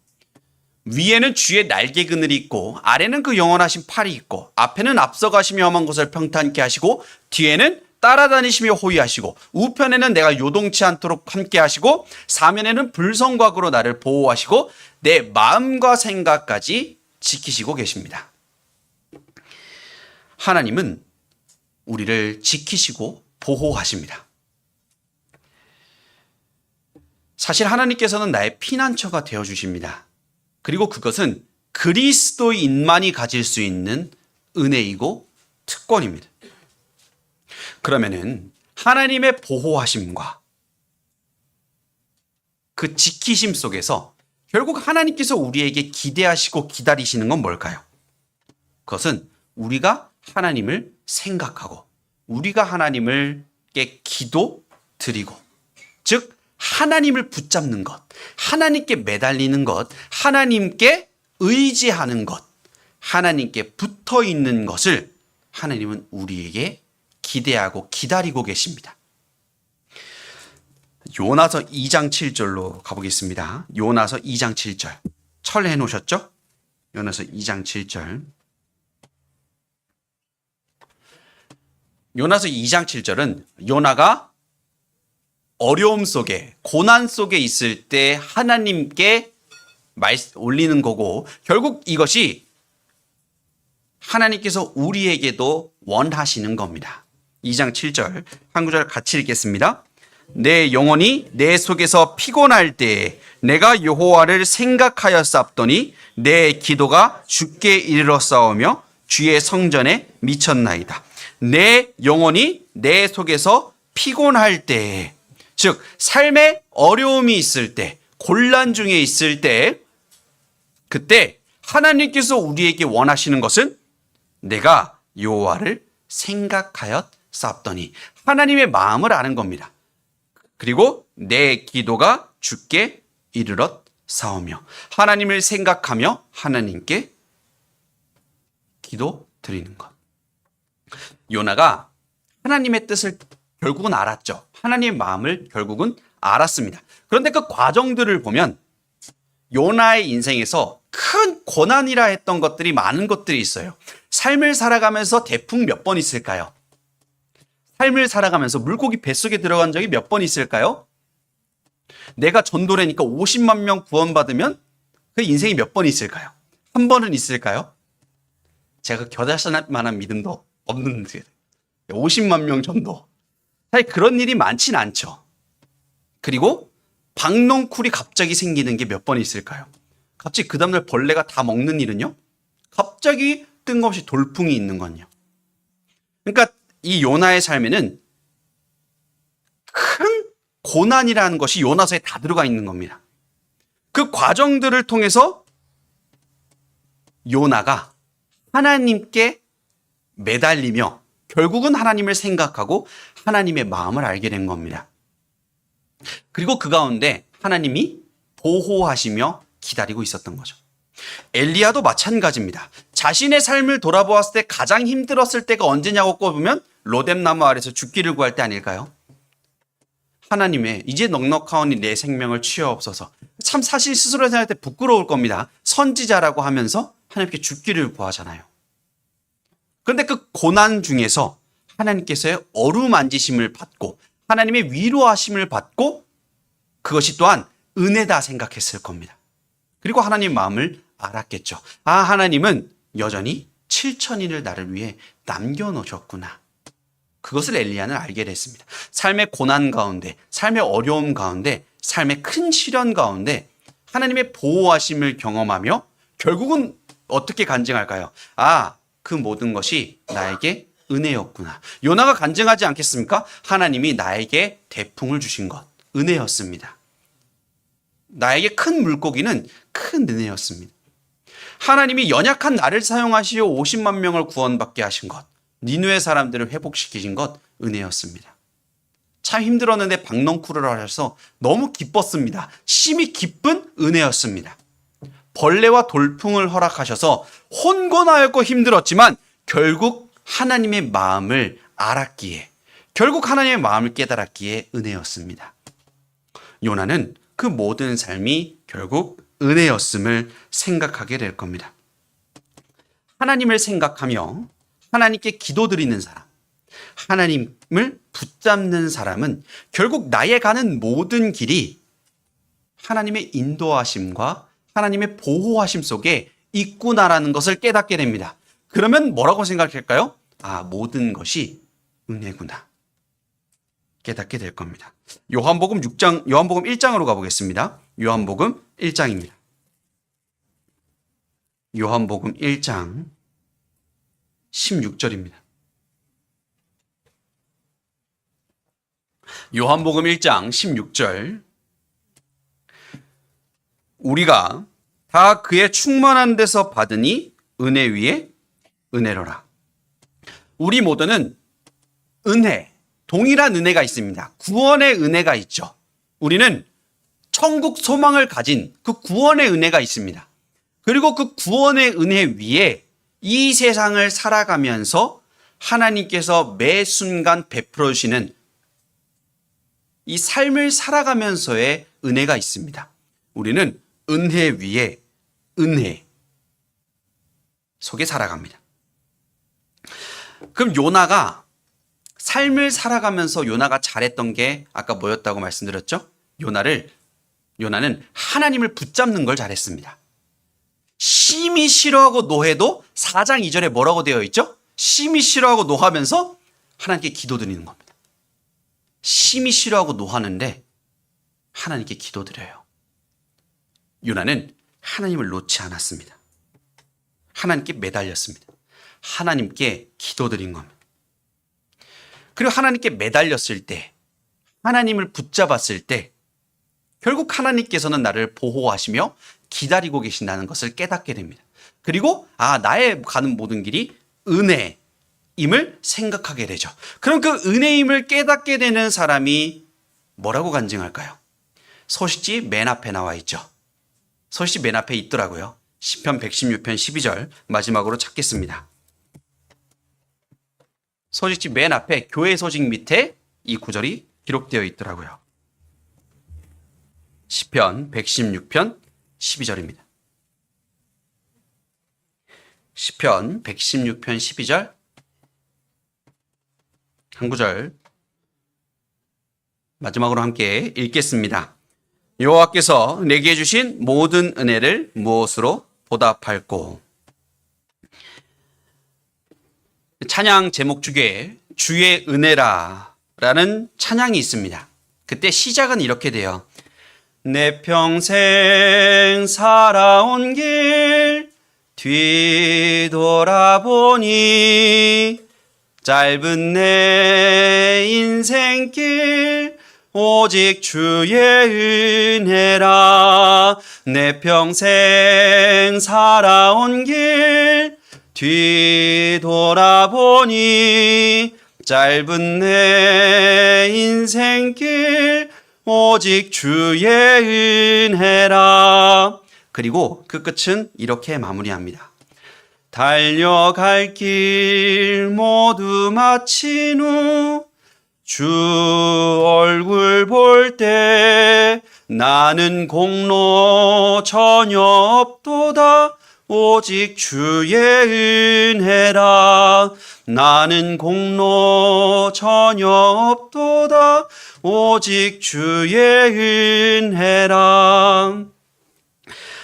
위에는 주의 날개 그늘이 있고 아래는 그 영원하신 팔이 있고 앞에는 앞서가시며 험한 곳을 평탄케 하시고 뒤에는 따라다니시며 호위하시고 우편에는 내가 요동치 않도록 함께 하시고 사면에는 불성곽으로 나를 보호하시고 내 마음과 생각까지 지키시고 계십니다. 하나님은 우리를 지키시고 보호하십니다. 사실 하나님께서는 나의 피난처가 되어주십니다. 그리고 그것은 그리스도인만이 가질 수 있는 은혜이고 특권입니다. 그러면은 하나님의 보호하심과 그 지키심 속에서 결국 하나님께서 우리에게 기대하시고 기다리시는 건 뭘까요? 그것은 우리가 하나님을 생각하고 우리가 하나님께 기도 드리고, 즉 하나님을 붙잡는 것, 하나님께 매달리는 것, 하나님께 의지하는 것, 하나님께 붙어 있는 것을 하나님은 우리에게 기대하고 기다리고 계십니다. 요나서 2장 7절로 가보겠습니다. 요나서 2장 7절. 철해 놓으셨죠? 요나서 2장 7절. 요나서 2장 7절은 요나가 어려움 속에, 고난 속에 있을 때 하나님께 올리는 거고, 결국 이것이 하나님께서 우리에게도 원하시는 겁니다. 2장 7절 한 구절 같이 읽겠습니다. 내 영혼이 내 속에서 피곤할 때에 내가 여호와를 생각하였사옵더니 내 기도가 주께 이르렀사오며 주의 성전에 미쳤나이다. 내 영혼이 내 속에서 피곤할 때에, 즉 삶에 어려움이 있을 때, 곤란 중에 있을 때, 그때 하나님께서 우리에게 원하시는 것은 내가 여호와를 생각하였사옵더니, 하나님의 마음을 아는 겁니다. 그리고 내 기도가 주께 이르렀사오며, 하나님을 생각하며 하나님께 기도 드리는 것. 요나가 하나님의 뜻을 결국은 알았죠. 하나님의 마음을 결국은 알았습니다. 그런데 그 과정들을 보면 요나의 인생에서 큰 고난이라 했던 것들이 많은 것들이 있어요. 삶을 살아가면서 태풍 몇 번 있을까요? 삶을 살아가면서 물고기 뱃속에 들어간 적이 몇 번 있을까요? 내가 전도래니까 50만 명 구원받으면 그 인생이 몇 번 있을까요? 한 번은 있을까요? 제가 겨자씨할 만한 믿음도 없는데 50만 명 전도. 사실 그런 일이 많진 않죠. 그리고 박농쿨이 갑자기 생기는 게 몇 번 있을까요? 갑자기 그 다음날 벌레가 다 먹는 일은요? 갑자기 뜬금없이 돌풍이 있는 건요. 그러니까 이 요나의 삶에는 큰 고난이라는 것이 요나서에 다 들어가 있는 겁니다. 그 과정들을 통해서 요나가 하나님께 매달리며 결국은 하나님을 생각하고 하나님의 마음을 알게 된 겁니다. 그리고 그 가운데 하나님이 보호하시며 기다리고 있었던 거죠. 엘리야도 마찬가지입니다. 자신의 삶을 돌아보았을 때 가장 힘들었을 때가 언제냐고 꼽으면 로뎀나무 아래서 죽기를 구할 때 아닐까요? 하나님의 이제 넉넉하오니 내 생명을 취하옵소서. 참 사실 스스로 생각할 때 부끄러울 겁니다. 선지자라고 하면서 하나님께 죽기를 구하잖아요. 그런데 그 고난 중에서 하나님께서의 어루만지심을 받고 하나님의 위로하심을 받고 그것이 또한 은혜다 생각했을 겁니다. 그리고 하나님 마음을 알았겠죠. 아, 하나님은 여전히 7천인을 나를 위해 남겨놓으셨구나. 그것을 엘리야는 알게 됐습니다. 삶의 고난 가운데, 삶의 어려움 가운데, 삶의 큰 시련 가운데 하나님의 보호하심을 경험하며 결국은 어떻게 간증할까요? 아, 그 모든 것이 나에게 은혜였구나. 요나가 간증하지 않겠습니까? 하나님이 나에게 태풍을 주신 것, 은혜였습니다. 나에게 큰 물고기는 큰 은혜였습니다. 하나님이 연약한 나를 사용하시어 50만 명을 구원받게 하신 것, 니느웨 사람들을 회복시키신 것, 은혜였습니다. 참 힘들었는데 박넝쿨을 하셔서 너무 기뻤습니다. 심히 기쁜 은혜였습니다. 벌레와 돌풍을 허락하셔서 혼곤하였고 힘들었지만 결국 하나님의 마음을 알았기에, 결국 하나님의 마음을 깨달았기에 은혜였습니다. 요나는 그 모든 삶이 결국 은혜였음을 생각하게 될 겁니다. 하나님을 생각하며 하나님께 기도드리는 사람, 하나님을 붙잡는 사람은 결국 나의 가는 모든 길이 하나님의 인도하심과 하나님의 보호하심 속에 있구나라는 것을 깨닫게 됩니다. 그러면 뭐라고 생각할까요? 아, 모든 것이 은혜구나. 깨닫게 될 겁니다. 요한복음 1장으로 가보겠습니다. 요한복음 1장입니다. 요한복음 1장 16절입니다. 요한복음 1장 16절. 우리가 다 그의 충만한 데서 받으니 은혜 위에 은혜로라. 우리 모두는 은혜, 동일한 은혜가 있습니다. 구원의 은혜가 있죠. 우리는 천국 소망을 가진 그 구원의 은혜가 있습니다. 그리고 그 구원의 은혜 위에 이 세상을 살아가면서 하나님께서 매 순간 베풀어 주시는 이 삶을 살아가면서의 은혜가 있습니다. 우리는 은혜 위에 은혜 속에 살아갑니다. 그럼 요나가 삶을 살아가면서 요나가 잘했던 게 아까 뭐였다고 말씀드렸죠? 요나는 하나님을 붙잡는 걸 잘했습니다. 심히 싫어하고 노해도 4장 2절에 뭐라고 되어 있죠? 심히 싫어하고 노하면서 하나님께 기도드리는 겁니다. 심히 싫어하고 노하는데 하나님께 기도드려요. 요나는 하나님을 놓지 않았습니다. 하나님께 매달렸습니다. 하나님께 기도드린 겁니다. 그리고 하나님께 매달렸을 때, 하나님을 붙잡았을 때 결국 하나님께서는 나를 보호하시며 기다리고 계신다는 것을 깨닫게 됩니다. 그리고 나의 가는 모든 길이 은혜임을 생각하게 되죠. 그럼 그 은혜임을 깨닫게 되는 사람이 뭐라고 간증할까요? 소식지 맨 앞에 나와 있죠. 소식지 맨 앞에 있더라고요. 시편 116편 12절 마지막으로 찾겠습니다. 소식지 맨 앞에 교회 소식 밑에 이 구절이 기록되어 있더라고요. 시편 116편 12절입니다. 시편 116편 12절 한 구절 마지막으로 함께 읽겠습니다. 여호와께서 내게 주신 모든 은혜를 무엇으로 보답할꼬. 찬양 제목 중에 주의 은혜라 라는 찬양이 있습니다. 그때 시작은 이렇게 돼요. 내 평생 살아온 길 뒤돌아보니 짧은 내 인생길 오직 주의 은혜라. 내 평생 살아온 길 뒤돌아보니 짧은 내 인생길 오직 주의 은혜라. 그리고 그 끝은 이렇게 마무리합니다. 달려갈 길 모두 마친 후 주 얼굴 볼 때 나는 공로 전혀 없도다 오직 주의 은혜라. 나는 공로 전혀 없도다 오직 주의 은혜라.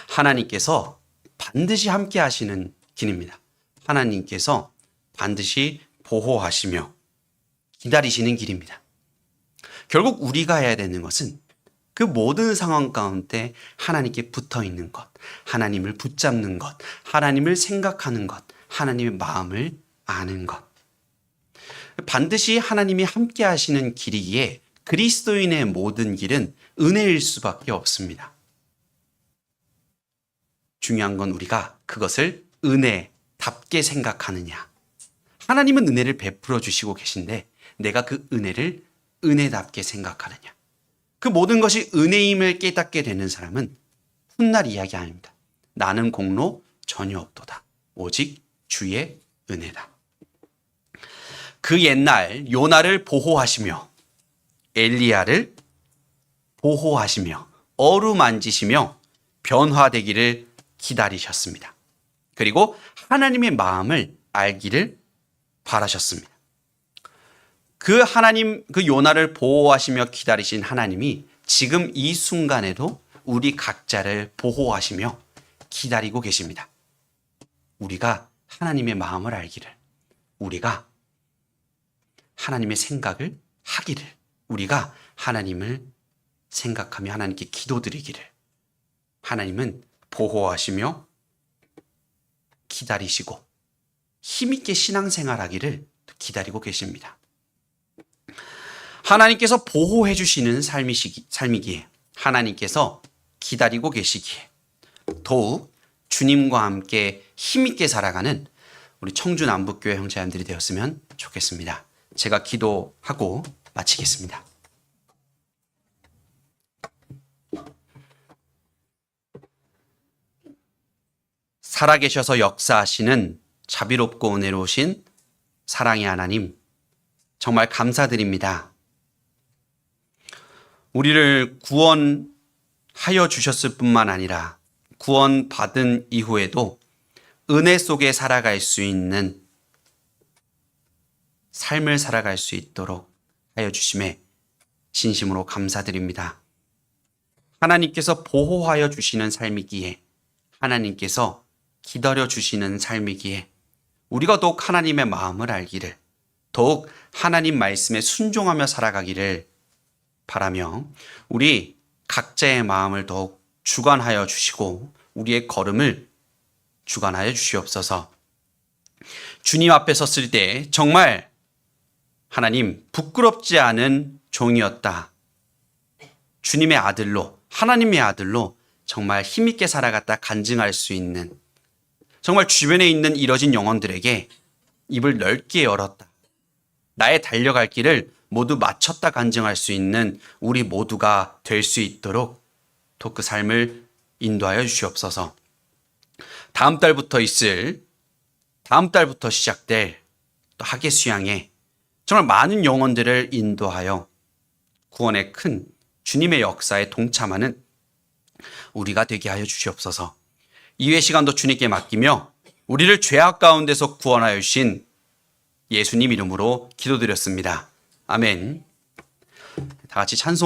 하나님께서 반드시 함께 하시는 길입니다. 하나님께서 반드시 보호하시며 기다리시는 길입니다. 결국 우리가 해야 되는 것은 그 모든 상황 가운데 하나님께 붙어 있는 것, 하나님을 붙잡는 것, 하나님을 생각하는 것, 하나님의 마음을 아는 것. 반드시 하나님이 함께 하시는 길이기에 그리스도인의 모든 길은 은혜일 수밖에 없습니다. 중요한 건 우리가 그것을 은혜답게 생각하느냐. 하나님은 은혜를 베풀어 주시고 계신데 내가 그 은혜를 은혜답게 생각하느냐. 그 모든 것이 은혜임을 깨닫게 되는 사람은 훗날 이야기 아닙니다. 나는 공로 전혀 없도다. 오직 주의 은혜다. 그 옛날 요나를 보호하시며 엘리야를 보호하시며 어루만지시며 변화되기를 기다리셨습니다. 그리고 하나님의 마음을 알기를 바라셨습니다. 그 하나님, 그 요나를 보호하시며 기다리신 하나님이 지금 이 순간에도 우리 각자를 보호하시며 기다리고 계십니다. 우리가 하나님의 마음을 알기를, 우리가 하나님의 생각을 하기를, 우리가 하나님을 생각하며 하나님께 기도드리기를. 하나님은 보호하시며 기다리시고 힘있게 신앙생활하기를 기다리고 계십니다. 하나님께서 보호해 주시는 삶이기에, 하나님께서 기다리고 계시기에 더욱 주님과 함께 힘있게 살아가는 우리 청주남북교회 형제자매들이 되었으면 좋겠습니다. 제가 기도하고 마치겠습니다. 살아계셔서 역사하시는 자비롭고 은혜로우신 사랑의 하나님, 정말 감사드립니다. 우리를 구원하여 주셨을 뿐만 아니라 구원받은 이후에도 은혜 속에 살아갈 수 있는 삶을 살아갈 수 있도록 하여 주심에 진심으로 감사드립니다. 하나님께서 보호하여 주시는 삶이기에, 하나님께서 기다려 주시는 삶이기에 우리가 더욱 하나님의 마음을 알기를, 더욱 하나님 말씀에 순종하며 살아가기를 바라며 우리 각자의 마음을 더욱 주관하여 주시고 우리의 걸음을 주관하여 주시옵소서. 주님 앞에 섰을 때 정말 하나님 부끄럽지 않은 종이었다. 주님의 아들로, 하나님의 아들로 정말 힘있게 살아갔다 간증할 수 있는, 정말 주변에 있는 이뤄진 영혼들에게 입을 넓게 열었다. 나의 달려갈 길을 모두 마쳤다 간증할 수 있는 우리 모두가 될 수 있도록 또 그 삶을 인도하여 주시옵소서. 다음 달부터 시작될 또 학예 수양에 정말 많은 영혼들을 인도하여 구원의 큰 주님의 역사에 동참하는 우리가 되게 하여 주시옵소서. 이후의 시간도 주님께 맡기며 우리를 죄악 가운데서 구원하여 주신 예수님 이름으로 기도드렸습니다. 아멘. 다 같이 찬송